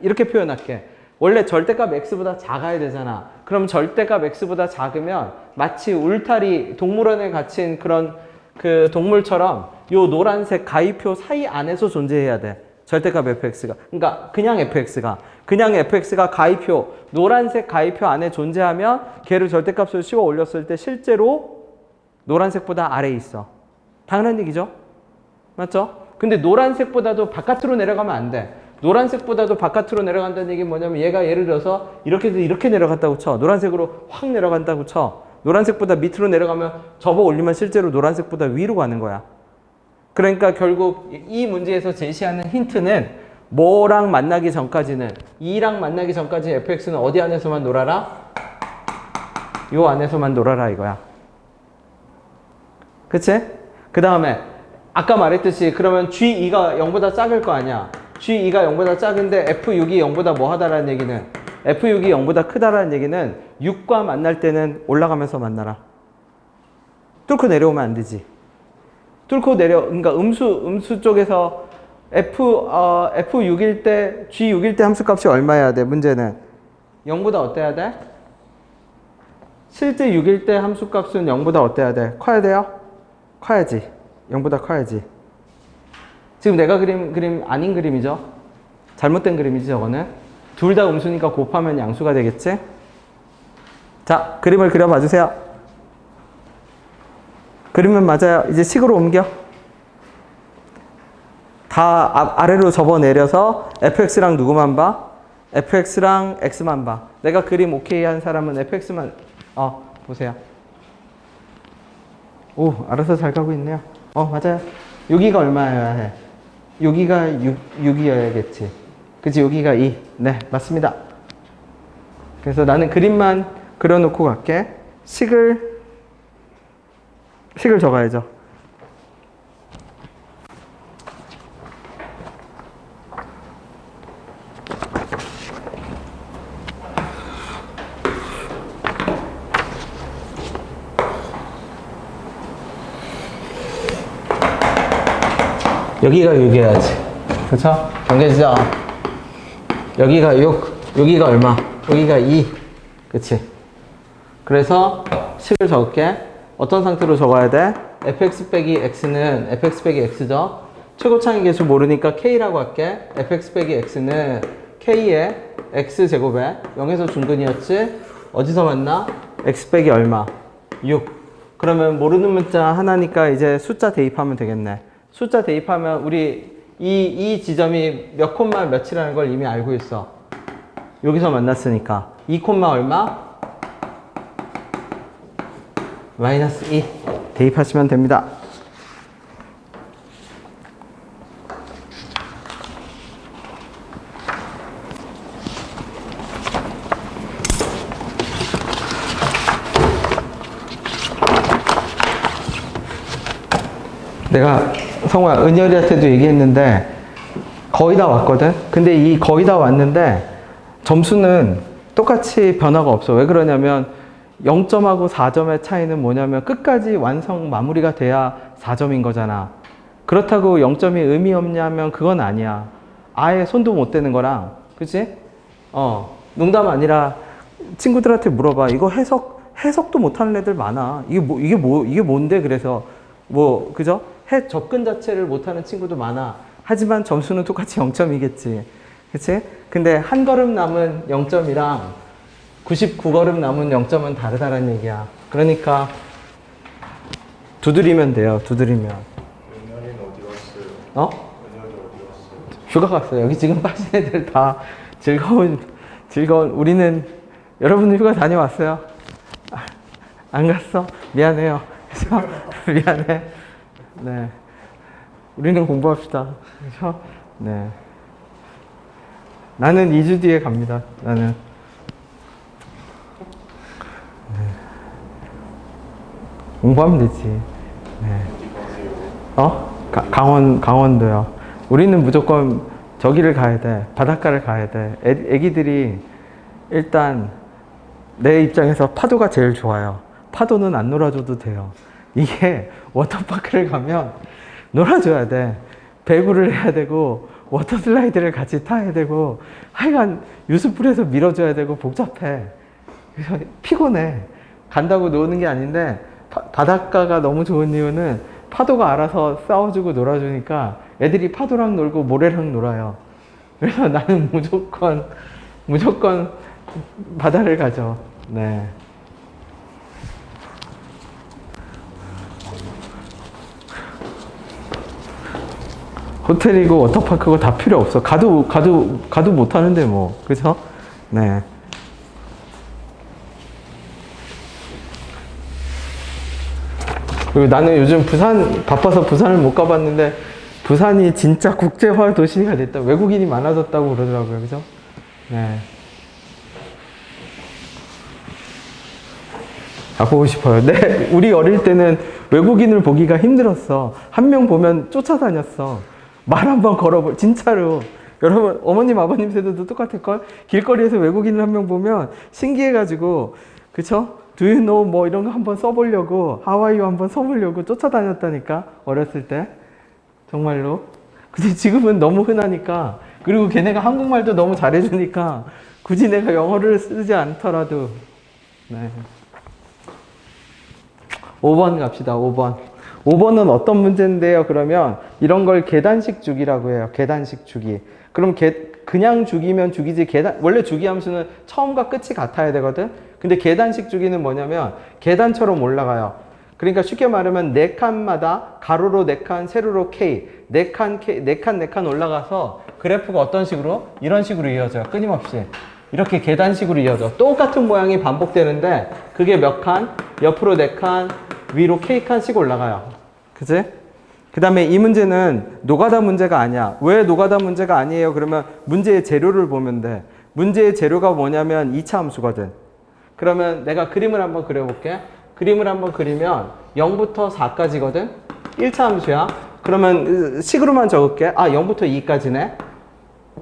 이렇게 표현할게. 원래 절대값 x보다 작아야 되잖아. 그럼 절대값 x보다 작으면 마치 울타리, 동물원에 갇힌 그런 그 동물처럼 요 노란색 가위표 사이 안에서 존재해야 돼. 절대값 fx가. 그러니까 그냥 fx가 가위표, 노란색 가위표 안에 존재하면 걔를 절대값으로 씌워 올렸을 때 실제로 노란색보다 아래에 있어. 당연한 얘기죠? 맞죠? 근데 노란색보다도 바깥으로 내려가면 안 돼. 노란색보다도 바깥으로 내려간다는 얘기는 뭐냐면 얘가 예를 들어서 이렇게 내려갔다고 쳐. 노란색으로 확 내려간다고 쳐. 노란색보다 밑으로 내려가면 접어 올리면 실제로 노란색보다 위로 가는 거야. 그러니까 결국 이 문제에서 제시하는 힌트는 뭐랑 만나기 전까지는, 2랑 만나기 전까지 fx는 어디 안에서만 놀아라? 요 안에서만 놀아라 이거야. 그치? 그 다음에 아까 말했듯이 그러면 G2가 0보다 작을 거 아니야. G2가 0보다 작은데 F6이 0보다 뭐 하다라는 얘기는, F6이 0보다 크다라는 얘기는 6과 만날 때는 올라가면서 만나라. 뚫고 내려오면 안 되지. 그러니까 음수 쪽에서 F6일 때, G6일 때 함수값이 얼마여야 돼? 문제는 0보다 어때야 돼? 실제 6일 때 함수값은 0보다 어때야 돼? 커야 돼요? 커야지. 0보다 커야지. 지금 내가 그린 그림 아닌 그림이죠? 잘못된 그림이지 저거는? 둘 다 음수니까 곱하면 양수가 되겠지? 자, 그림을 그려봐 주세요. 그림은 맞아요. 이제 식으로 옮겨. 다 아래로 접어 내려서 fx랑 누구만 봐? fx랑 x만 봐. 내가 그림 오케이 한 사람은 fx만 보세요. 오, 알아서 잘 가고 있네요. 맞아요. 여기가 얼마여야 해? 여기가 6이어야겠지. 그치? 여기가 2. 네, 맞습니다. 그래서 나는 그림만 그려놓고 갈게. 식을 적어야죠. 여기가 6이어야지. 그쵸? 정해지죠? 여기가 6, 여기가 얼마? 여기가 2. 그치? 그래서 식을 적을게. 어떤 상태로 적어야 돼? fx 빼기 x는 fx 빼기 x죠? 최고차항 계수 모르니까 k라고 할게. fx 빼기 x는 k의 x제곱에 0에서 중근이었지? 어디서 만나? x 빼기 얼마? 6. 그러면 모르는 문자 하나니까 이제 숫자 대입하면 되겠네. 숫자 대입하면 우리 이 지점이 몇 콤마 몇이라는 걸 이미 알고 있어. 여기서 만났으니까 2 콤마 얼마? 마이너스 2 대입하시면 됩니다. 내가 성우야, 은열이한테도 얘기했는데 거의 다 왔거든? 근데 이 거의 다 왔는데 점수는 똑같이 변화가 없어. 왜 그러냐면 0점하고 4점의 차이는 뭐냐면 끝까지 완성 마무리가 돼야 4점인 거잖아. 그렇다고 0점이 의미 없냐면 그건 아니야. 아예 손도 못 대는 거랑, 그치? 농담 아니라 친구들한테 물어봐. 이거 해석도 못하는 애들 많아. 이게 뭔데? 그래서 그죠? 접근 자체를 못하는 친구도 많아. 하지만 점수는 똑같이 0점이겠지. 그치? 근데 한 걸음 남은 0점이랑 99걸음 남은 0점은 다르다는 얘기야. 그러니까 두드리면 돼요. 두드리면. 은열이는 어디 갔어요? 은열이 어디 갔어요? 휴가 갔어요. 여기 지금 빠진 애들 다 즐거운 우리는 여러분들 휴가 다녀왔어요? 안 갔어? 미안해요. 그래서 미안해. 네. 우리는 공부합시다. 그렇죠? 네. 나는 2주 뒤에 갑니다. 나는. 네. 공부하면 되지. 네. 강원도요. 우리는 무조건 저기를 가야 돼. 바닷가를 가야 돼. 애기들이 일단 내 입장에서 파도가 제일 좋아요. 파도는 안 놀아줘도 돼요. 이게 워터파크를 가면 놀아줘야 돼. 배구를 해야 되고 워터슬라이드를 같이 타야 되고 하여간 유스풀에서 밀어줘야 되고 복잡해. 그래서 피곤해. 간다고 노는 게 아닌데 바닷가가 너무 좋은 이유는 파도가 알아서 싸워주고 놀아주니까 애들이 파도랑 놀고 모래랑 놀아요. 그래서 나는 무조건 바다를 가죠. 네. 호텔이고 워터파크고 다 필요 없어. 가도 못 하는데 뭐. 그죠? 네. 그리고 나는 요즘 바빠서 부산을 못 가봤는데 부산이 진짜 국제화 도시가 됐다. 외국인이 많아졌다고 그러더라고요. 그죠? 네. 가보고 싶어요. 네. 우리 어릴 때는 외국인을 보기가 힘들었어. 한 명 보면 쫓아다녔어. 말 한번 진짜로. 여러분, 어머님, 아버님 세대도 똑같을걸? 길거리에서 외국인을 한 명 보면 신기해가지고, 그쵸? Do you know? 뭐 이런 거 한번 써보려고, How are you? 한번 써보려고 쫓아다녔다니까, 어렸을 때. 정말로. 근데 지금은 너무 흔하니까, 그리고 걔네가 한국말도 너무 잘해주니까, 굳이 내가 영어를 쓰지 않더라도, 네. 5번 갑시다, 5번. 5번은 어떤 문제인데요? 그러면 이런 걸 계단식 주기라고 해요. 계단식 주기. 그럼 그냥 주기면 주기지 원래 주기 함수는 처음과 끝이 같아야 되거든? 근데 계단식 주기는 뭐냐면 계단처럼 올라가요. 그러니까 쉽게 말하면 4칸마다 가로로 4칸, 세로로 K, 4칸 올라가서 그래프가 어떤 식으로? 이런 식으로 이어져요. 끊임없이. 이렇게 계단식으로 이어져. 똑같은 모양이 반복되는데 그게 몇 칸? 옆으로 4칸, 위로 K칸씩 올라가요. 그지? 그 다음에 이 문제는 노가다 문제가 아니야. 왜 노가다 문제가 아니에요? 그러면 문제의 재료를 보면 돼. 문제의 재료가 뭐냐면 2차 함수거든. 그러면 내가 그림을 한번 그려볼게. 그림을 한번 그리면 0부터 4까지거든. 1차 함수야. 그러면 식으로만 적을게. 아, 0부터 2까지네.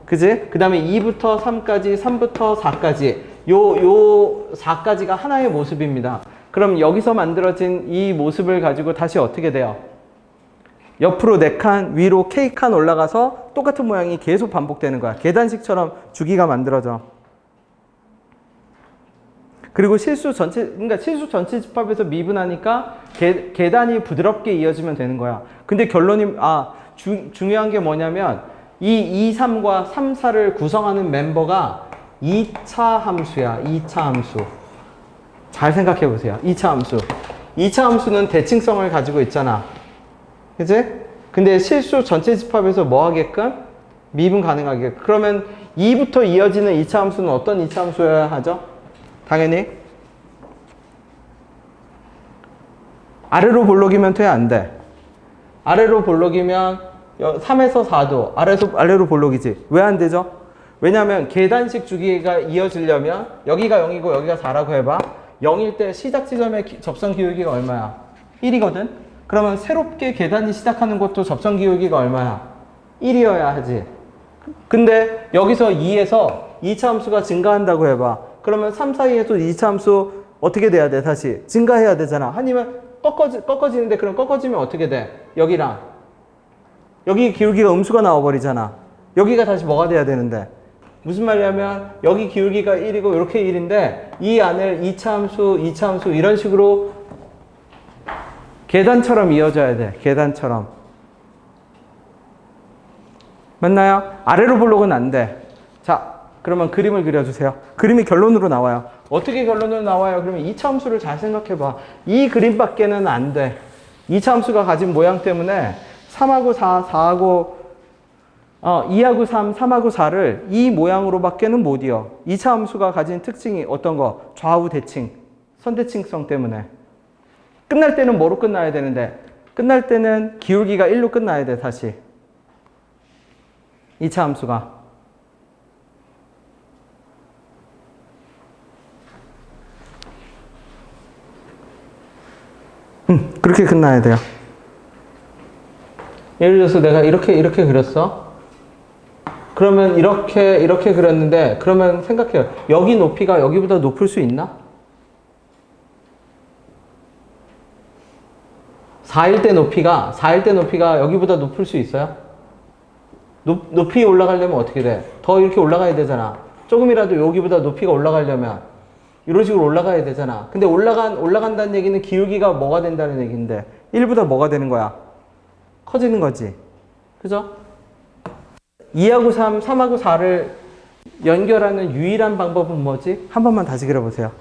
그지? 그 다음에 2부터 3까지, 3부터 4까지. 요 4까지가 하나의 모습입니다. 그럼 여기서 만들어진 이 모습을 가지고 다시 어떻게 돼요? 옆으로 4칸, 위로 K칸 올라가서 똑같은 모양이 계속 반복되는 거야. 계단식처럼 주기가 만들어져. 그리고 그러니까 실수 전체 집합에서 미분하니까 계단이 부드럽게 이어지면 되는 거야. 근데 결론이, 중요한 게 뭐냐면, 이 2, 3과 3, 4를 구성하는 멤버가 2차 함수야. 2차 함수. 잘 생각해 보세요. 2차 함수. 2차 함수는 대칭성을 가지고 있잖아. 그치? 근데 실수 전체 집합에서 뭐 하게끔? 미분 가능하게. 그러면 2부터 이어지는 2차 함수는 어떤 2차 함수여야 하죠? 당연히 아래로 볼록이면 돼, 안 돼? 아래로 볼록이면 3에서 4도 아래로 볼록이지. 왜 안 되죠? 왜냐하면 계단식 주기가 이어지려면 여기가 0이고 여기가 4라고 해봐. 0일 때 시작 지점의 접선 기울기가 얼마야? 1이거든? 그러면 새롭게 계단이 시작하는 것도 접선 기울기가 얼마야? 1이어야 하지. 근데 여기서 2에서 2차 함수가 증가한다고 해봐. 그러면 3, 4에서 2차 함수 어떻게 돼야 돼? 다시 증가해야 되잖아. 아니면 꺾어지는데 그럼 꺾어지면 어떻게 돼? 여기랑 여기 기울기가 음수가 나와버리잖아. 여기가 다시 뭐가 돼야 되는데? 무슨 말이냐면 여기 기울기가 1이고 이렇게 1인데 이 안을 2차 함수 이런 식으로 계단처럼 이어져야 돼. 계단처럼. 맞나요? 아래로 볼록은 안 돼. 자, 그러면 그림을 그려주세요. 그림이 결론으로 나와요. 어떻게 결론으로 나와요? 그러면 2차 함수를 잘 생각해봐. 이 그림밖에는 안 돼. 2차 함수가 가진 모양 때문에 3하고 4, 4하고 2하고 3, 3하고 4를 이 모양으로 밖에는 못 이어. 2차 함수가 가진 특징이 어떤 거? 좌우 대칭, 선대칭성 때문에. 끝날 때는 뭐로 끝나야 되는데? 끝날 때는 기울기가 1로 끝나야 돼, 다시. 2차 함수가. 그렇게 끝나야 돼요. 예를 들어서 내가 이렇게 그렸어. 그러면 이렇게 그렸는데, 그러면 생각해요. 여기 높이가 여기보다 높을 수 있나? 4일 때 높이가 여기보다 높을 수 있어요? 높이 올라가려면 어떻게 돼? 더 이렇게 올라가야 되잖아. 조금이라도 여기보다 높이가 올라가려면 이런 식으로 올라가야 되잖아. 근데 올라간다는 얘기는 기울기가 뭐가 된다는 얘기인데 1보다 뭐가 되는 거야? 커지는 거지. 그죠? 2하고 3, 3하고 4를 연결하는 유일한 방법은 뭐지? 한 번만 다시 그려보세요.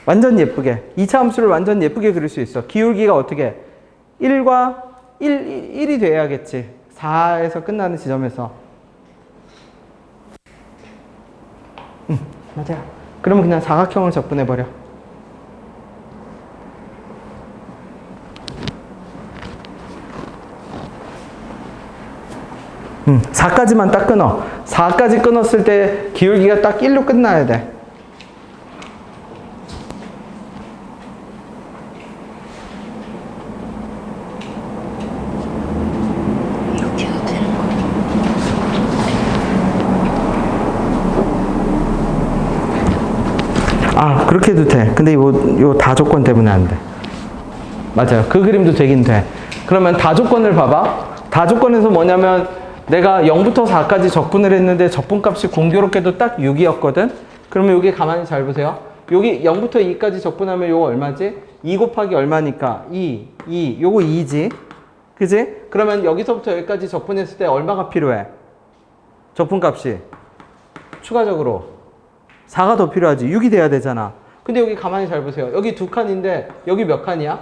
완전 예쁘게. 2차 함수를 완전 예쁘게 그릴 수 있어. 기울기가 어떻게? 1과 1이 돼야겠지. 4에서 끝나는 지점에서. 맞아요. 그러면 그냥 사각형을 접근해버려. 4까지만 딱 끊어. 4까지 끊었을 때 기울기가 딱 1로 끝나야 돼. 그렇게 해도 돼. 근데 요 다조건 때문에 안 돼. 맞아요. 그 그림도 되긴 돼. 그러면 다조건을 봐봐. 다조건에서 뭐냐면 내가 0부터 4까지 적분을 했는데 적분값이 공교롭게도 딱 6이었거든. 그러면 여기 가만히 잘 보세요. 여기 0부터 2까지 적분하면 요거 얼마지? 2 곱하기 얼마니까? 2. 요거 2지. 그지? 그러면 여기서부터 여기까지 적분했을 때 얼마가 필요해? 적분값이. 추가적으로. 4가 더 필요하지. 6이 돼야 되잖아. 근데 여기 가만히 잘 보세요. 여기 두 칸인데 여기 몇 칸이야?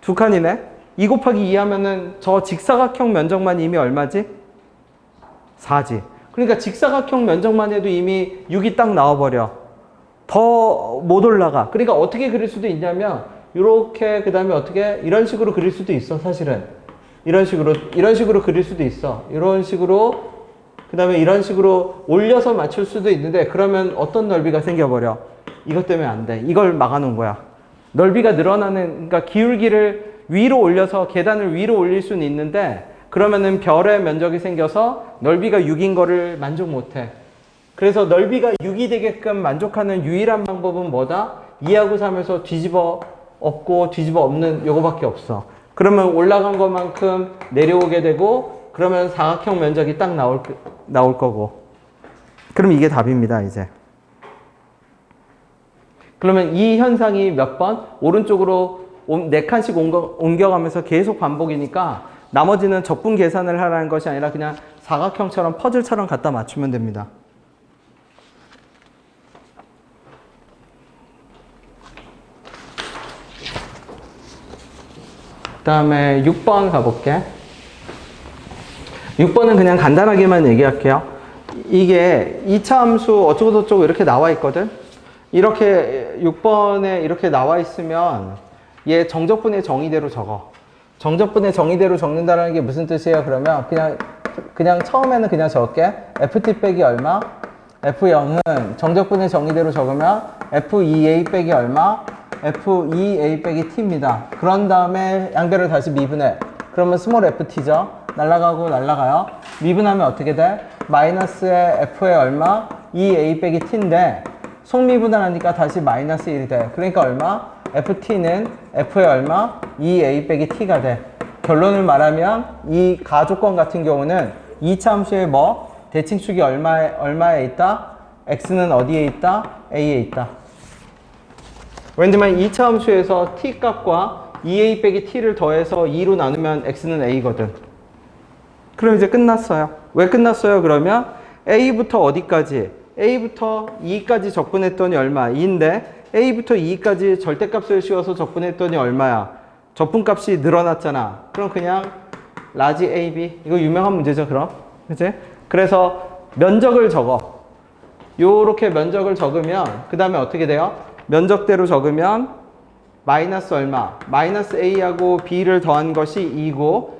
두 칸이네. 2 곱하기 2 하면은 저 직사각형 면적만 이미 얼마지? 4지. 그러니까 직사각형 면적만 해도 이미 6이 딱 나와버려. 더 못 올라가. 그러니까 어떻게 그릴 수도 있냐면 이렇게 그 다음에 어떻게 이런 식으로 그릴 수도 있어. 사실은 이런 식으로 그릴 수도 있어. 이런 식으로 그 다음에 이런 식으로 올려서 맞출 수도 있는데 그러면 어떤 넓이가 생겨버려? 이것 때문에 안 돼. 이걸 막아놓은 거야. 넓이가 늘어나는, 그러니까 기울기를 위로 올려서 계단을 위로 올릴 수는 있는데 그러면은 별의 면적이 생겨서 넓이가 6인 거를 만족 못해. 그래서 넓이가 6이 되게끔 만족하는 유일한 방법은 뭐다? 2하고 3에서 뒤집어 엎고 뒤집어 엎는 요거밖에 없어. 그러면 올라간 것만큼 내려오게 되고 그러면 사각형 면적이 딱 나올 거고. 그럼 이게 답입니다, 이제. 그러면 이 현상이 몇 번? 오른쪽으로 4칸씩 옮겨가면서 계속 반복이니까 나머지는 적분 계산을 하라는 것이 아니라 그냥 사각형처럼 퍼즐처럼 갖다 맞추면 됩니다. 그 다음에 6번 가볼게. 6번은 그냥 간단하게만 얘기할게요. 이게 2차 함수 어쩌고저쩌고 이렇게 나와 있거든. 이렇게 6번에 이렇게 나와 있으면 얘 정적분의 정의대로 적어. 정적분의 정의대로 적는다는 게 무슨 뜻이에요? 그러면 그냥 처음에는 그냥 적을게. ft 빼기 얼마? f0은 정적분의 정의대로 적으면 f2a 빼기 얼마? f2a 빼기 t입니다. 그런 다음에 양변을 다시 미분해. 그러면 스몰 ft죠. 날라가고 날라가요. 미분하면 어떻게 돼? 마이너스의 f의 얼마? 2a 빼기 t인데 속미분을 하니까 다시 마이너스 1이 돼. 그러니까 얼마? ft는 f의 얼마? 2a 빼기 t가 돼. 결론을 말하면 이 가조건 같은 경우는 2차 함수의 뭐? 대칭축이 얼마에 있다? x는 어디에 있다? a에 있다. 왜냐면 2차 함수에서 t 값과 2a 빼기 t를 더해서 2로 나누면 x는 a거든. 그럼 이제 끝났어요. 왜 끝났어요? 그러면 a부터 어디까지? a부터 2까지 적분했더니 얼마? 2인데 a부터 2까지 절대값을 씌워서 적분했더니 얼마야? 적분값이 늘어났잖아. 그럼 그냥 라지 ab. 이거 유명한 문제죠, 그럼? 그치? 그래서 면적을 적어. 요렇게 면적을 적으면 그 다음에 어떻게 돼요? 면적대로 적으면 마이너스 얼마? 마이너스 a하고 b를 더한 것이 2고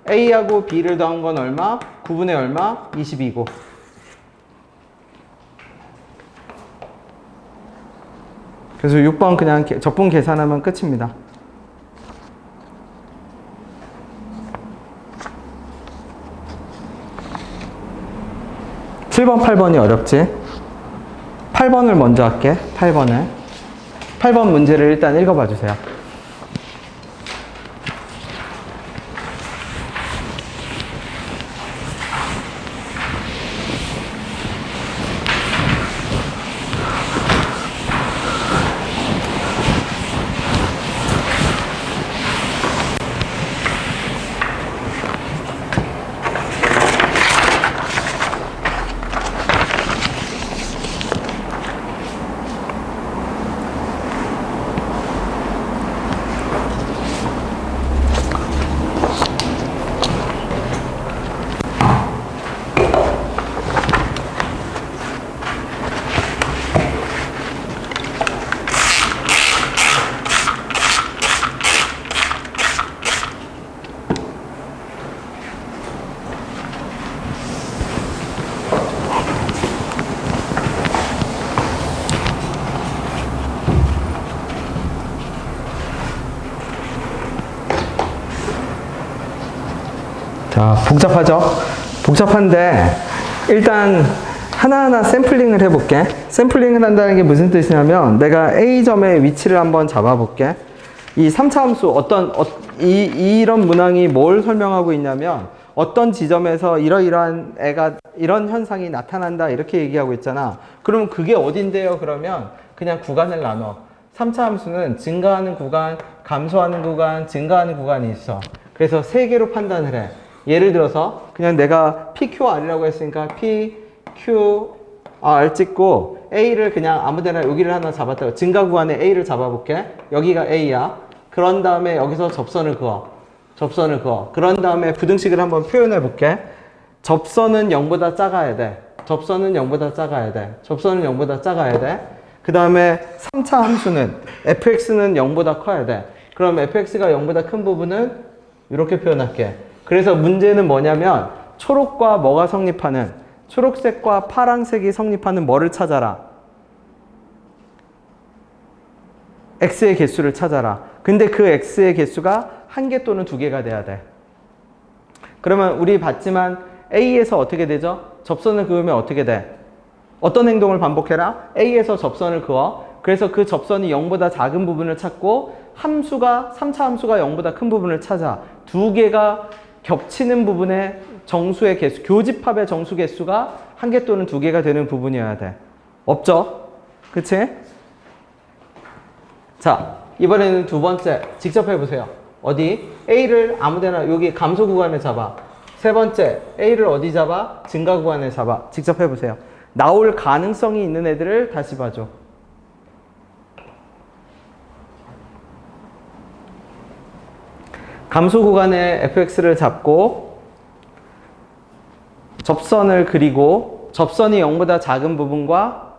a하고 b를 더한 건 얼마? 9분의 얼마? 22고. 그래서 6번 그냥 적분 계산하면 끝입니다. 7번, 8번이 어렵지? 8번을 먼저 할게. 8번 문제를 일단 읽어봐 주세요. 자, 복잡하죠? 복잡한데 일단 하나하나 샘플링을 해볼게. 샘플링을 한다는 게 무슨 뜻이냐면 내가 A점의 위치를 한번 잡아볼게. 이 3차 함수 이런 문항이 뭘 설명하고 있냐면 어떤 지점에서 이러이러한 이런 현상이 나타난다 이렇게 얘기하고 있잖아. 그럼 그게 어딘데요? 그러면 그냥 구간을 나눠. 3차 함수는 증가하는 구간, 감소하는 구간, 증가하는 구간이 있어. 그래서 3개로 판단을 해. 예를 들어서 그냥 내가 PQR이라고 했으니까 PQR R 찍고 A를 그냥 아무데나 여기를 하나 잡았다고. 증가 구간에 A를 잡아볼게. 여기가 A야. 그런 다음에 여기서 접선을 그어. 접선을 그어. 그런 다음에 부등식을 한번 표현해 볼게. 접선은 0보다 작아야 돼. 접선은 0보다 작아야 돼. 접선은 0보다 작아야 돼. 그 다음에 3차 함수는 fx는 0보다 커야 돼. 그럼 fx가 0보다 큰 부분은 이렇게 표현할게. 그래서 문제는 뭐냐면 초록과 뭐가 성립하는, 초록색과 파란색이 성립하는 뭐를 찾아라. x의 개수를 찾아라. 근데 그 x의 개수가 1개 또는 2개가 돼야 돼. 그러면 우리 봤지만 A에서 어떻게 되죠? 접선을 그으면 어떻게 돼? 어떤 행동을 반복해라? A에서 접선을 그어. 그래서 그 접선이 0보다 작은 부분을 찾고 함수가 3차 함수가 0보다 큰 부분을 찾아. 2개가 겹치는 부분의 정수의 개수, 교집합의 정수 개수가 1개 또는 2개가 되는 부분이어야 돼. 없죠? 그치? 자, 이번에는 두 번째 직접 해보세요. 어디? A를 아무데나 여기 감소 구간에 잡아. 세 번째 A를 어디 잡아? 증가 구간에 잡아. 직접 해보세요. 나올 가능성이 있는 애들을 다시 봐줘. 감소 구간에 fx를 잡고 접선을 그리고 접선이 0보다 작은 부분과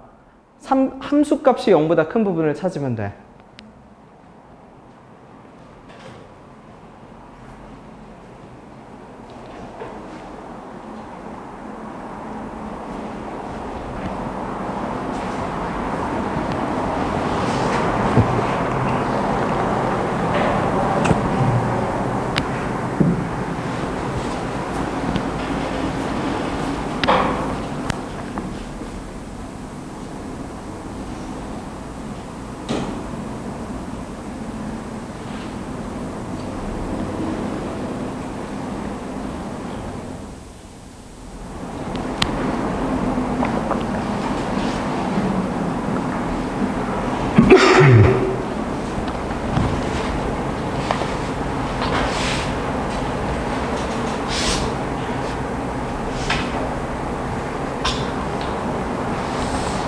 함수값이 0보다 큰 부분을 찾으면 돼.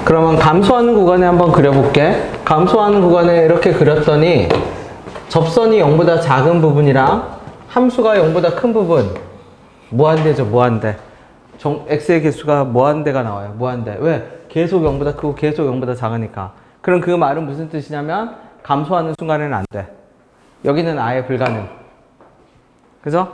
그러면 감소하는 구간에 한번 그려볼게. 감소하는 구간에 이렇게 그렸더니 접선이 0보다 작은 부분이랑 함수가 0보다 큰 부분 무한대죠. 무한대. x의 개수가 무한대가 나와요. 무한대. 왜? 계속 0보다 크고 계속 0보다 작으니까. 그럼 그 말은 무슨 뜻이냐면 감소하는 순간에는 안 돼. 여기는 아예 불가능. 그죠?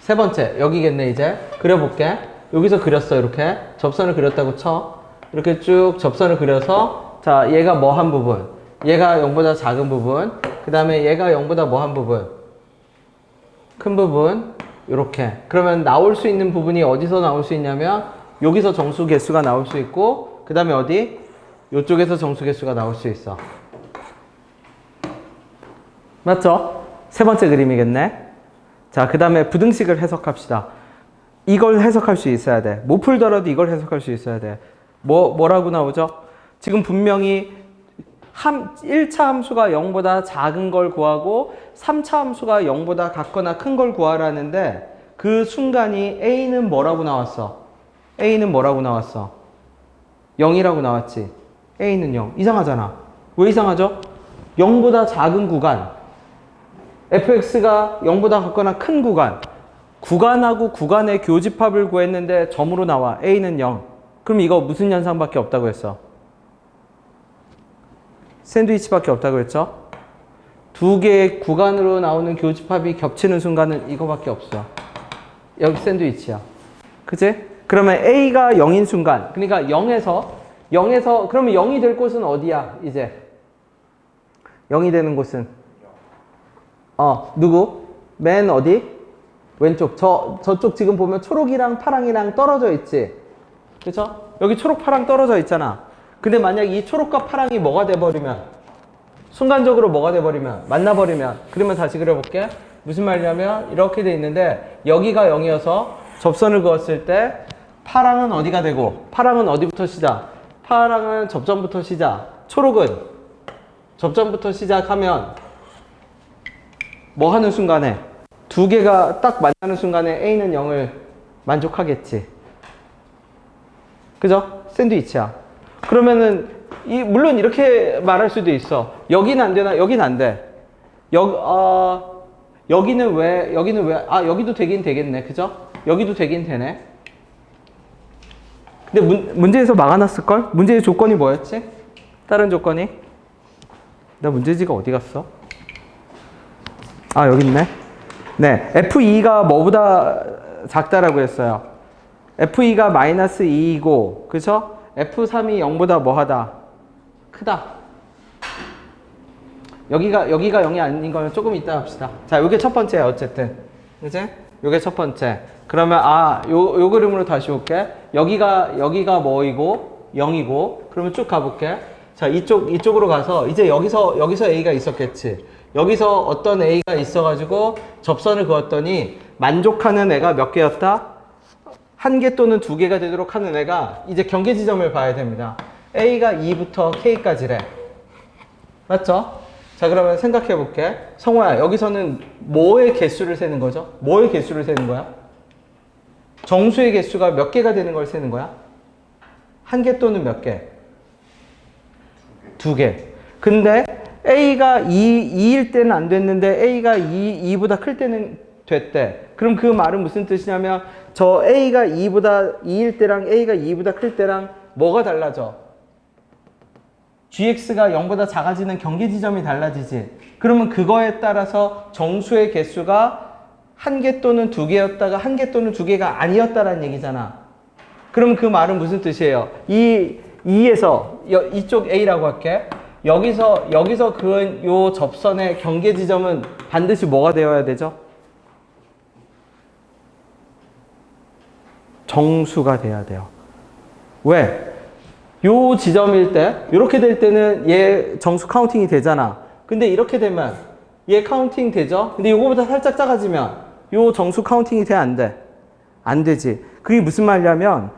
세 번째 여기겠네. 이제 그려볼게. 여기서 그렸어. 이렇게 접선을 그렸다고 쳐. 이렇게 쭉 접선을 그려서 자 얘가 뭐 한 부분, 얘가 0보다 작은 부분, 그 다음에 얘가 0보다 뭐 한 부분, 큰 부분. 이렇게 그러면 나올 수 있는 부분이 어디서 나올 수 있냐면 여기서 정수 개수가 나올 수 있고, 그 다음에 어디? 이쪽에서 정수 개수가 나올 수 있어. 맞죠? 세 번째 그림이겠네. 자, 그 다음에 부등식을 해석합시다. 이걸 해석할 수 있어야 돼. 못 풀더라도 이걸 해석할 수 있어야 돼. 뭐라고 나오죠? 지금 분명히 1차 함수가 0보다 작은 걸 구하고 3차 함수가 0보다 같거나 큰 걸 구하라는데 그 순간이 A는 뭐라고 나왔어? A는 뭐라고 나왔어? 0이라고 나왔지. A는 0. 이상하잖아. 왜 이상하죠? 0보다 작은 구간, fx가 0보다 같거나 큰 구간, 구간하고 구간의 교집합을 구했는데 점으로 나와. A는 0. 그럼 이거 무슨 현상밖에 없다고 했어? 샌드위치밖에 없다고 했죠? 두 개의 구간으로 나오는 교집합이 겹치는 순간은 이거밖에 없어. 여기 샌드위치야. 그치? 그러면 A가 0인 순간, 그러니까 0에서 그러면 0이 될 곳은 어디야? 이제 0이 되는 곳은 누구? 맨 어디? 왼쪽. 저쪽 지금 보면 초록이랑 파랑이랑 떨어져 있지? 그쵸? 여기 초록 파랑 떨어져 있잖아. 근데 만약 이 초록과 파랑이 뭐가 돼버리면, 순간적으로 뭐가 돼버리면, 만나버리면, 그러면 다시 그려볼게. 무슨 말이냐면 이렇게 돼 있는데 여기가 0이어서 접선을 그었을 때 파랑은 어디가 되고, 파랑은 어디부터 시작? 파랑은 접점부터 시작. 초록은 접점부터 시작하면 뭐 하는 순간에, 두 개가 딱 만나는 순간에 A는 0을 만족하겠지. 그죠? 샌드위치야. 그러면은 물론 이렇게 말할 수도 있어. 여기는 안 되나? 여기는 안 돼. 여기는 왜? 여기도 되긴 되겠네. 그죠? 여기도 되긴 되네. 근데 문제에서 막아놨을걸? 문제의 조건이 뭐였지? 다른 조건이? 나 문제지가 어디 갔어? 여기 있네. 네, F2가 뭐보다 작다라고 했어요. F2가 마이너스 2이고, 그죠? F3이 0보다 뭐하다? 크다. 여기가 0이 아닌 거는 조금 이따 합시다. 자, 요게 첫 번째야, 어쨌든. 그치? 요게 첫 번째. 그러면, 요 그림으로 다시 올게. 여기가 뭐이고, 0이고, 그러면 쭉 가볼게. 자, 이쪽으로 가서, 이제 여기서 A가 있었겠지. 여기서 어떤 A가 있어가지고 접선을 그었더니 만족하는 애가 몇 개였다? 1개 또는 2개가 되도록 하는 애가 이제 경계 지점을 봐야 됩니다. A가 2부터 K까지래. 맞죠? 자, 그러면 생각해 볼게. 성호야, 여기서는 뭐의 개수를 세는 거죠? 뭐의 개수를 세는 거야? 정수의 개수가 몇 개가 되는 걸 세는 거야? 1개 또는 몇 개? 2개. 근데 A가 2일 때는 안 됐는데 A가 2보다 클 때는 됐대. 그럼 그 말은 무슨 뜻이냐면 저 A가 2일 때랑 A가 2보다 클 때랑 뭐가 달라져? GX가 0보다 작아지는 경계 지점이 달라지지. 그러면 그거에 따라서 정수의 개수가 1개 또는 2개였다가 1개 또는 2개가 아니었다라는 얘기잖아. 그럼 그 말은 무슨 뜻이에요? 이에서 이쪽 A라고 할게. 여기서 그은 요 접선의 경계 지점은 반드시 뭐가 되어야 되죠? 정수가 돼야 돼요. 왜? 요 지점일 때, 이렇게 될 때는 얘 정수 카운팅이 되잖아. 근데 이렇게 되면 얘 카운팅 되죠? 근데 요거보다 살짝 작아지면 요 정수 카운팅이 돼, 안 돼? 안 되지. 그게 무슨 말이냐면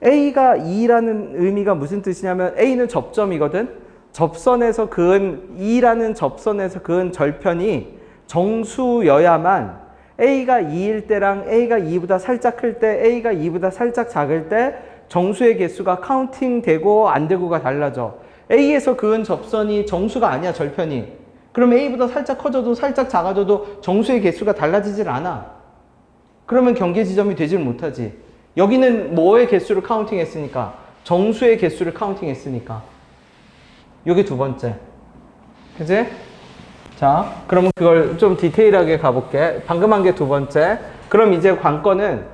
A가 2라는 의미가 무슨 뜻이냐면 A는 접점이거든? 접선에서 그은 2라는 접선에서 그은 절편이 정수여야만 A가 2일 때랑 A가 2보다 살짝 클 때, A가 2보다 살짝 작을 때 정수의 개수가 카운팅 되고 안 되고가 달라져. A에서 그은 접선이 정수가 아니야, 절편이. 그럼 A보다 살짝 커져도 살짝 작아져도 정수의 개수가 달라지질 않아. 그러면 경계 지점이 되질 못하지. 여기는 뭐의 개수를 카운팅했으니까? 정수의 개수를 카운팅했으니까. 요게 두 번째. 그치? 자, 그러면 그걸 좀 디테일하게 가볼게. 방금 한 게 두 번째. 그럼 이제 관건은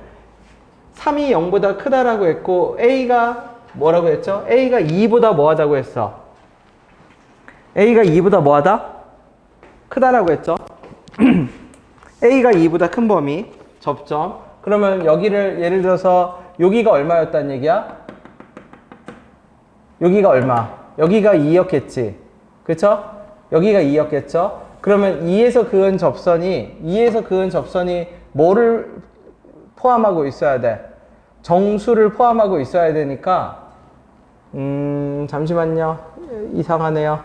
3이 0보다 크다라고 했고, A가 뭐라고 했죠? A가 2보다 뭐하다고 했어? A가 2보다 뭐하다? 크다라고 했죠? A가 2보다 큰 범위, 접점. 그러면 여기를 예를 들어서 여기가 얼마였단 얘기야? 여기가 얼마? 여기가 2였겠지. 그쵸? 여기가 2였겠죠? 그러면 2에서 그은 접선이 뭐를 포함하고 있어야 돼? 정수를 포함하고 있어야 되니까, 잠시만요. 이상하네요.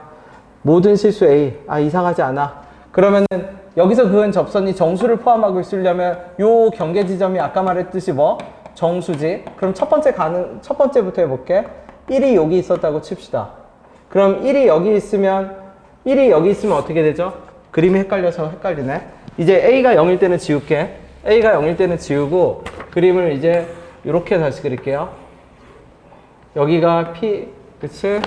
모든 실수 A. 이상하지 않아. 그러면은 여기서 그은 접선이 정수를 포함하고 있으려면 요 경계 지점이 아까 말했듯이 뭐? 정수지. 그럼 첫 번째부터 해볼게. 1이 여기 있었다고 칩시다. 그럼 1이 여기 있으면 어떻게 되죠? 그림이 헷갈려서 헷갈리네. 이제 A가 0일 때는 지울게. A가 0일 때는 지우고 그림을 이제 이렇게 다시 그릴게요. 여기가 P, 그치?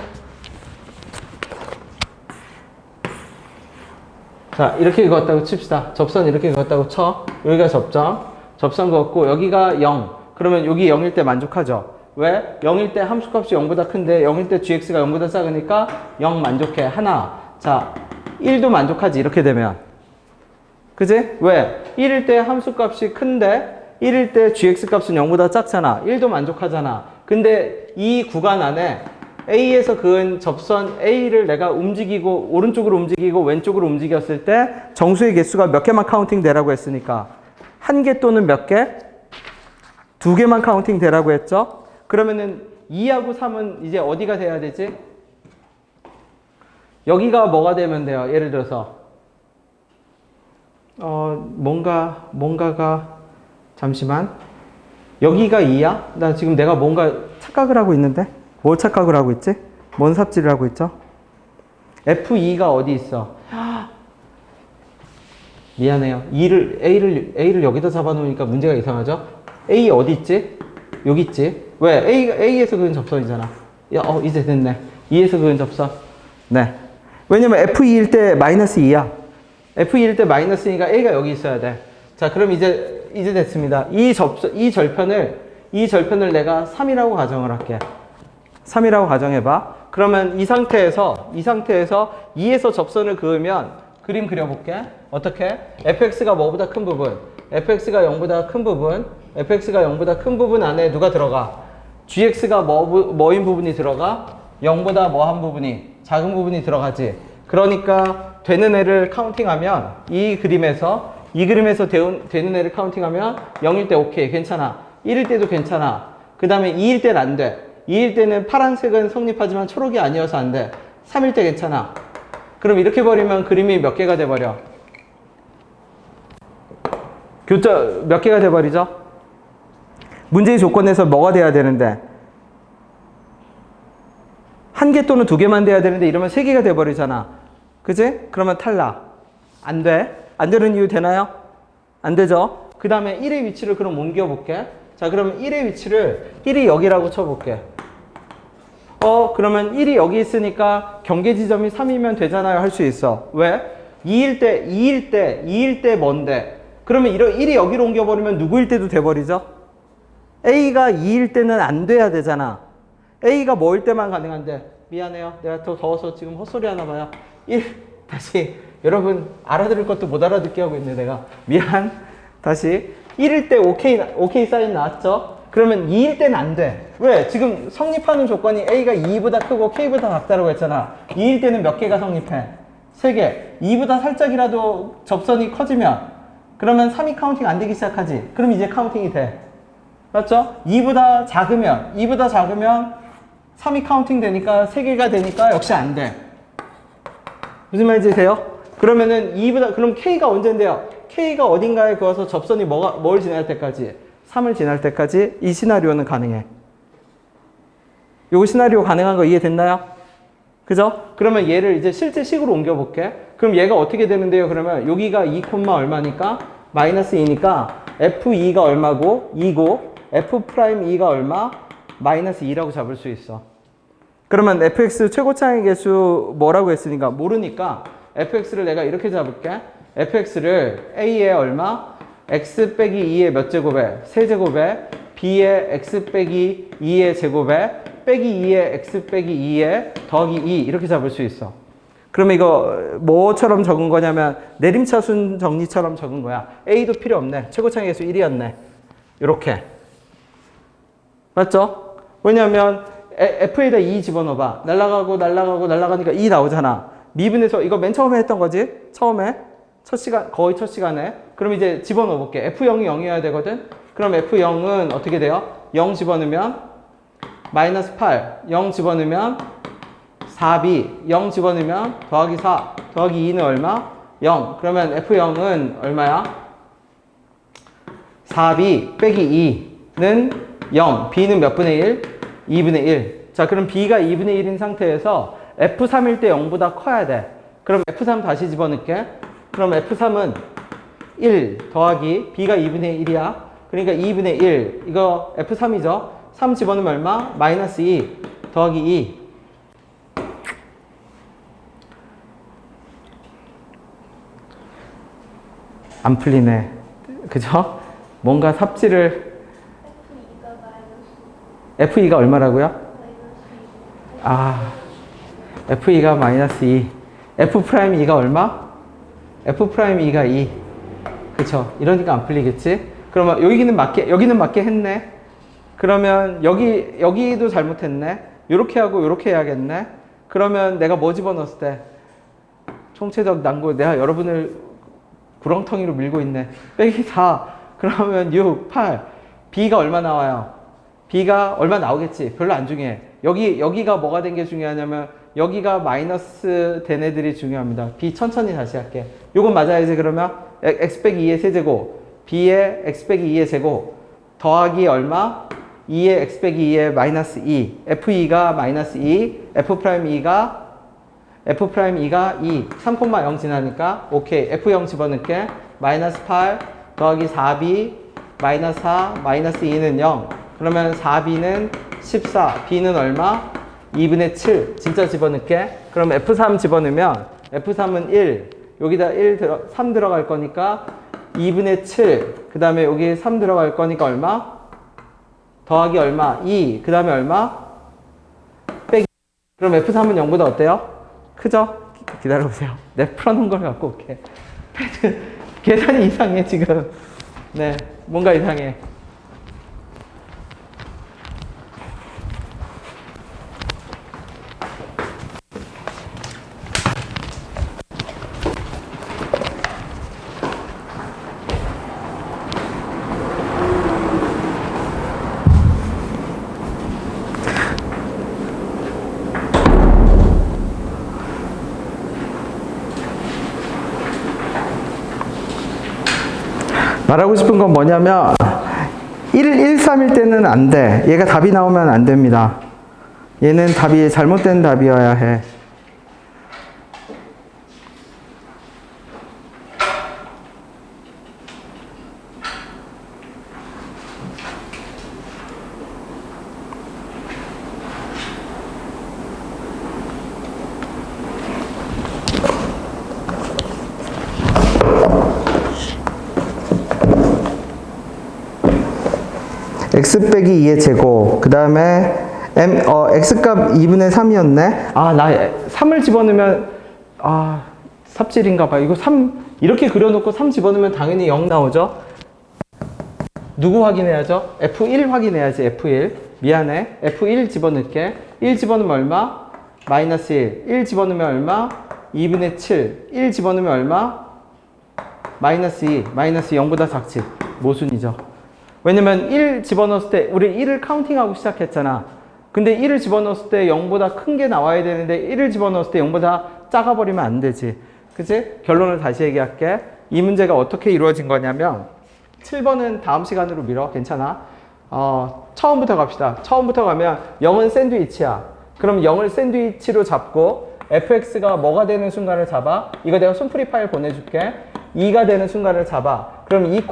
자, 이렇게 그었다고 칩시다. 접선 이렇게 그었다고 쳐. 여기가 접선 그었고 여기가 0. 그러면 여기 0일 때 만족하죠? 왜? 0일 때 함수값이 0보다 큰데 0일 때 gx가 0보다 작으니까 0 만족해. 하나. 자, 1도 만족하지. 이렇게 되면. 그지? 왜? 1일 때 함수값이 큰데 1일 때 gx값은 0보다 작잖아. 1도 만족하잖아. 근데 이 구간 안에 A에서 그은 접선 A를 내가 움직이고 오른쪽으로 움직이고 왼쪽으로 움직였을 때 정수의 개수가 몇 개만 카운팅 되라고 했으니까 1개 또는 몇 개? 2개만 카운팅 되라고 했죠? 그러면은 2하고 3은 이제 어디가 돼야 되지? 여기가 뭐가 되면 돼요? 예를 들어서 뭔가가 잠시만 여기가 2야? 나 지금 내가 뭔가 착각을 하고 있는데 뭘 착각을 하고 있지? 뭔 삽질을 하고 있죠? F2가 어디 있어? 미안해요. A를 여기다 잡아놓으니까 문제가 이상하죠? A 어디 있지? 여기 있지? 왜? A에서 그은 접선이잖아. 이제 됐네. 2에서 그은 접선. 네. 왜냐면 F2일 때 마이너스 2야. F2일 때 마이너스 2가 A가 여기 있어야 돼. 자, 그럼 이제 됐습니다. 이 절편을 내가 3이라고 가정을 할게. 3이라고 가정해봐. 그러면 이 상태에서 2에서 접선을 그으면 그림 그려볼게. 어떻게? fx가 뭐보다 큰 부분, fx가 0보다 큰 부분, fx가 0보다 큰 부분 안에 누가 들어가? gx가 뭐인 부분이 들어가? 0보다 뭐한 부분이, 작은 부분이 들어가지. 그러니까 되는 애를 카운팅하면 이 그림에서 되는 애를 카운팅하면 0일 때 오케이, 괜찮아. 1일 때도 괜찮아. 그 다음에 2일 때는 안 돼. 2일 때는 파란색은 성립하지만 초록이 아니어서 안 돼. 3일 때 괜찮아. 그럼 이렇게 버리면 그림이 몇 개가 돼버려? 몇 개가 돼버리죠? 문제의 조건에서 뭐가 돼야 되는데? 한 개 또는 두 개만 돼야 되는데 이러면 세 개가 돼버리잖아. 그지? 그러면 탈락. 안 돼. 안 되는 이유 되나요? 안 되죠? 그 다음에 1의 위치를 그럼 옮겨볼게. 자, 그러면 1의 위치를 1이 여기라고 쳐볼게. 그러면 1이 여기 있으니까 경계 지점이 3이면 되잖아요. 할 수 있어. 왜? 2일 때 뭔데? 그러면 1이 여기로 옮겨버리면 누구일 때도 돼버리죠? A가 2일 때는 안 돼야 되잖아. A가 뭐일 때만 가능한데? 미안해요. 내가 더 더워서 지금 헛소리 하나 봐요. 다시. 여러분, 알아들을 것도 못 알아듣게 하고 있네, 내가. 미안. 다시. 1일 때 오케이 사인 나왔죠? 그러면 2일 때는 안 돼. 왜? 지금 성립하는 조건이 A가 2보다 크고 K보다 작다라고 했잖아. 2일 때는 몇 개가 성립해? 3개. 2보다 살짝이라도 접선이 커지면 그러면 3이 카운팅 안 되기 시작하지. 그럼 이제 카운팅이 돼. 맞죠? 2보다 작으면 3이 카운팅 되니까 3개가 되니까 역시 안 돼. 무슨 말인지 돼요? 그러면은 그럼 K가 언젠데요? K가 어딘가에 그어서 접선이 뭘 지날 때까지? 3을 지날 때까지 이 시나리오는 가능해. 요 시나리오 가능한 거 이해됐나요? 그죠? 그러면 얘를 이제 실제 식으로 옮겨볼게. 그럼 얘가 어떻게 되는데요? 그러면 여기가 2, 얼마니까? 마이너스 2니까 F2가 얼마고? 2고 F'2가 얼마? 마이너스 2라고 잡을 수 있어. 그러면 fx 최고차의 개수 뭐라고 했으니까 모르니까 fx를 내가 이렇게 잡을게. fx를 a의 얼마? x 빼기 2의 몇 제곱에? 세제곱에 b의 x 빼기 2의 제곱에 빼기 2의 x 빼기 2의 더하기 2 이렇게 잡을 수 있어. 그러면 이거 뭐처럼 적은 거냐면 내림차순 정리처럼 적은 거야. a도 필요 없네. 최고차의 개수 1이었네. 이렇게. 맞죠? 왜냐면 f에다 2 집어넣어봐. 날라가니까 2 나오잖아. 미분에서 이거 맨 처음에 했던 거지? 처음에? 거의 첫 시간에. 그럼 이제 집어넣어 볼게. F0이 0이어야 되거든? 그럼 F0은 어떻게 돼요? 0 집어넣으면 마이너스 8. 0 집어넣으면 4b. 0 집어넣으면 더하기 4. 더하기 2는 얼마? 0. 그러면 F0은 얼마야? 4b 빼기 2는 0. b는 몇 분의 1? 2분의 1. 자, 그럼 b가 2분의 1인 상태에서 F3일 때 0보다 커야 돼. 그럼 F3 다시 집어넣을게. 그럼 F3은 1 더하기 b가 2분의 1이야. 그러니까 2분의 1. 이거 F3이죠. 3 집어넣으면 얼마? 마이너스 2 더하기 2. 안 풀리네. 그죠? 뭔가 삽질을. F2가 얼마라고요? F2가 마이너스 2. F'2가 얼마? F'2가 2. 그쵸? 이러니까 안 풀리겠지? 그러면 여기는 맞게 했네? 그러면 여기도 잘못했네? 요렇게 하고 요렇게 해야겠네? 그러면 내가 뭐 집어넣었을 때? 총체적 난고, 내가 여러분을 구렁텅이로 밀고 있네. 빼기 4. 그러면 6, 8. B가 얼마 나와요? B가 얼마 나오겠지? 별로 안 중요해. 여기가 뭐가 된 게 중요하냐면 여기가 마이너스 된 애들이 중요합니다. B 천천히 다시 할게. 요건 맞아야지. 그러면 x 빼기 2의 세제곱 B의 x 빼기 2의 제곱 더하기 얼마? 2의 x 빼기 2의 마이너스 2, f2가 마이너스 2, f'2가 2, 3,0 지나니까 오케이, f0 집어넣게 마이너스 8 더하기 4b 마이너스 4 마이너스 2는 0. 그러면 4b는 14, b는 얼마? 2분의 7 진짜 집어넣게. 그럼 f3 집어넣으면 f3은 1, 여기다 3 들어갈 거니까 2분의 7, 그 다음에 여기 3 들어갈 거니까 얼마? 더하기 얼마? 2, 그 다음에 얼마? 빼기. 그럼 F3은 0보다 어때요? 크죠? 기다려보세요. 내 풀어놓은 걸 갖고 올게. 계산이 이상해, 지금. 네, 뭔가 이상해. 말하고 싶은 건 뭐냐면 1, 3일 때는 안 돼. 얘가 답이 나오면 안 됩니다. 얘는 답이 잘못된 답이어야 해. x 빼기 2의 제곱, 그 다음에 x값 2분의 3이었네. 아, 나 3을 집어넣으면 삽질인가 봐. 이거 3 이렇게 그려놓고 3 집어넣으면 당연히 0 나오죠. 누구 확인해야죠? F1 확인해야지. F1 미안해. F1 집어넣을게. 1 집어넣으면 얼마? 마이너스 1 집어넣으면 얼마? 2분의 7 1 집어넣으면 얼마? 마이너스 2 마이너스 0보다 작지. 모순이죠. 왜냐면 1 집어넣었을 때 우리 1을 카운팅하고 시작했잖아. 근데 1을 집어넣었을 때 0보다 큰 게 나와야 되는데 1을 집어넣었을 때 0보다 작아버리면 안 되지. 그치? 결론을 다시 얘기할게. 이 문제가 어떻게 이루어진 거냐면 7번은 다음 시간으로 미뤄. 괜찮아. 처음부터 갑시다. 처음부터 가면 0은 샌드위치야. 그럼 0을 샌드위치로 잡고 fx가 뭐가 되는 순간을 잡아? 이거 내가 손풀이 파일 보내줄게. 2가 되는 순간을 잡아. 그럼 2,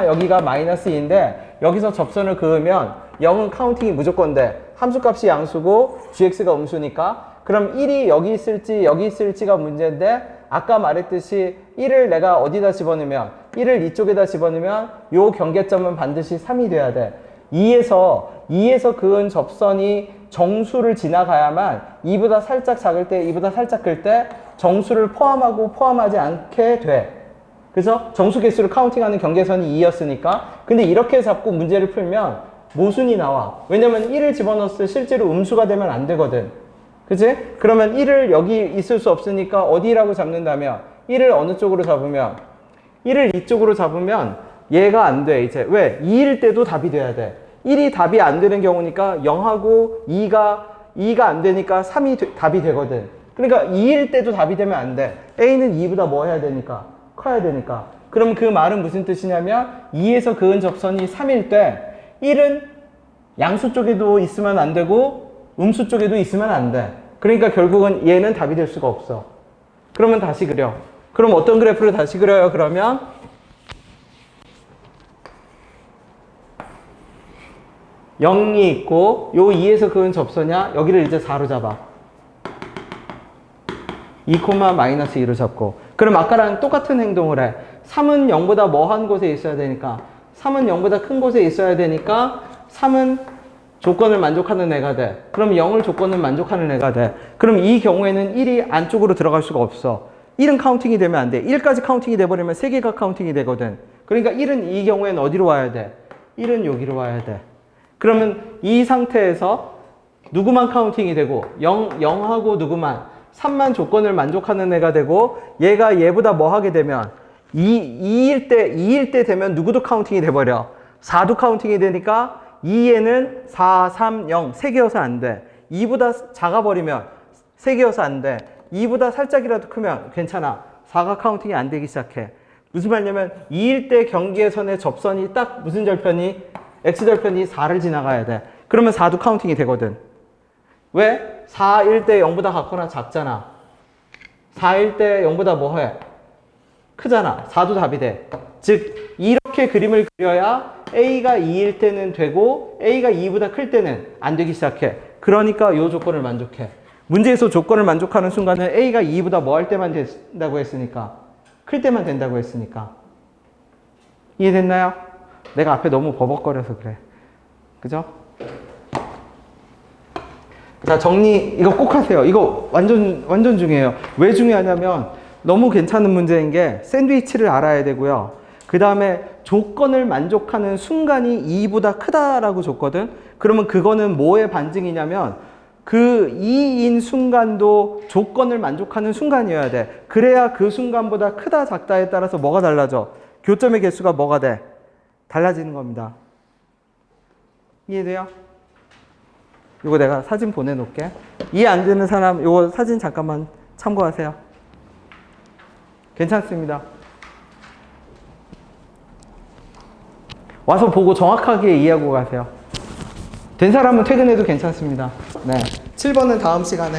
여기가 마이너스 2인데 여기서 접선을 그으면 0은 카운팅이 무조건 돼. 함수값이 양수고 gx가 음수니까. 그럼 1이 여기 있을지 여기 있을지가 문제인데 아까 말했듯이 1을 내가 어디다 집어넣으면 1을 이쪽에다 집어넣으면 요 경계점은 반드시 3이 돼야 돼. 2에서 그은 접선이 정수를 지나가야만 2보다 살짝 작을 때 2보다 살짝 클 때 정수를 포함하고 포함하지 않게 돼. 그래서 정수 개수를 카운팅하는 경계선이 2였으니까. 근데 이렇게 잡고 문제를 풀면 모순이 나와. 왜냐면 1을 집어넣었을 때 실제로 음수가 되면 안 되거든. 그치? 그러면 1을 여기 있을 수 없으니까 어디라고 잡는다면 1을 어느 쪽으로 잡으면 1을 이쪽으로 잡으면 얘가 안 돼. 이제 왜? 2일 때도 답이 돼야 돼. 1이 답이 안 되는 경우니까 0하고 2가 안 되니까 3이 답이 되거든. 그러니까 2일 때도 답이 되면 안 돼. A는 2보다 뭐 해야 되니까? 커야 되니까. 그럼 그 말은 무슨 뜻이냐면 2에서 그은 접선이 3일 때 1은 양수 쪽에도 있으면 안 되고 음수 쪽에도 있으면 안 돼. 그러니까 결국은 얘는 답이 될 수가 없어. 그러면 다시 그려. 그럼 어떤 그래프를 다시 그려요? 그러면 0이 있고 요 2에서 그은 접선이야. 여기를 이제 4로 잡아. 2, 마이너스 2로 잡고. 그럼 아까랑 똑같은 행동을 해. 3은 0보다 뭐한 곳에 있어야 되니까 3은 0보다 큰 곳에 있어야 되니까 3은 조건을 만족하는 애가 돼. 그럼 0을 조건을 만족하는 애가 돼. 그럼 이 경우에는 1이 안쪽으로 들어갈 수가 없어. 1은 카운팅이 되면 안 돼. 1까지 카운팅이 돼버리면 3개가 카운팅이 되거든. 그러니까 1은 이 경우에는 어디로 와야 돼? 1은 여기로 와야 돼. 그러면 이 상태에서 누구만 카운팅이 되고 0하고 누구만 3만 조건을 만족하는 애가 되고 얘가 얘보다 뭐 하게 되면 2일 때 되면 누구도 카운팅이 돼버려. 4도 카운팅이 되니까 2에는 4, 3, 0 3개여서 안 돼. 2보다 작아버리면 3개여서 안 돼. 2보다 살짝이라도 크면 괜찮아. 4가 카운팅이 안 되기 시작해. 무슨 말이냐면 2일 때 경계선의 접선이 딱 무슨 절편이 x절편이 4를 지나가야 돼. 그러면 4도 카운팅이 되거든. 왜? 4일 때 0보다 같거나 작잖아. 4일 때 0보다 뭐해? 크잖아. 4도 답이 돼. 즉 이렇게 그림을 그려야 A가 2일 때는 되고 A가 2보다 클 때는 안 되기 시작해. 그러니까 이 조건을 만족해. 문제에서 조건을 만족하는 순간은 A가 2보다 뭐 할 때만 된다고 했으니까? 클 때만 된다고 했으니까. 이해됐나요? 내가 앞에 너무 버벅거려서 그래. 그죠? 자, 정리 이거 꼭 하세요. 이거 완전 중요해요. 왜 중요하냐면 너무 괜찮은 문제인 게 샌드위치를 알아야 되고요. 그 다음에 조건을 만족하는 순간이 2보다 크다라고 줬거든. 그러면 그거는 뭐의 반증이냐면 그 2인 순간도 조건을 만족하는 순간이어야 돼. 그래야 그 순간보다 크다 작다에 따라서 뭐가 달라져? 교점의 개수가 뭐가 돼? 달라지는 겁니다. 이해돼요? 이거 내가 사진 보내놓을게. 이해 안 되는 사람 이거 사진 잠깐만 참고하세요. 괜찮습니다. 와서 보고 정확하게 이해하고 가세요. 된 사람은 퇴근해도 괜찮습니다. 네. 7번은 다음 시간에.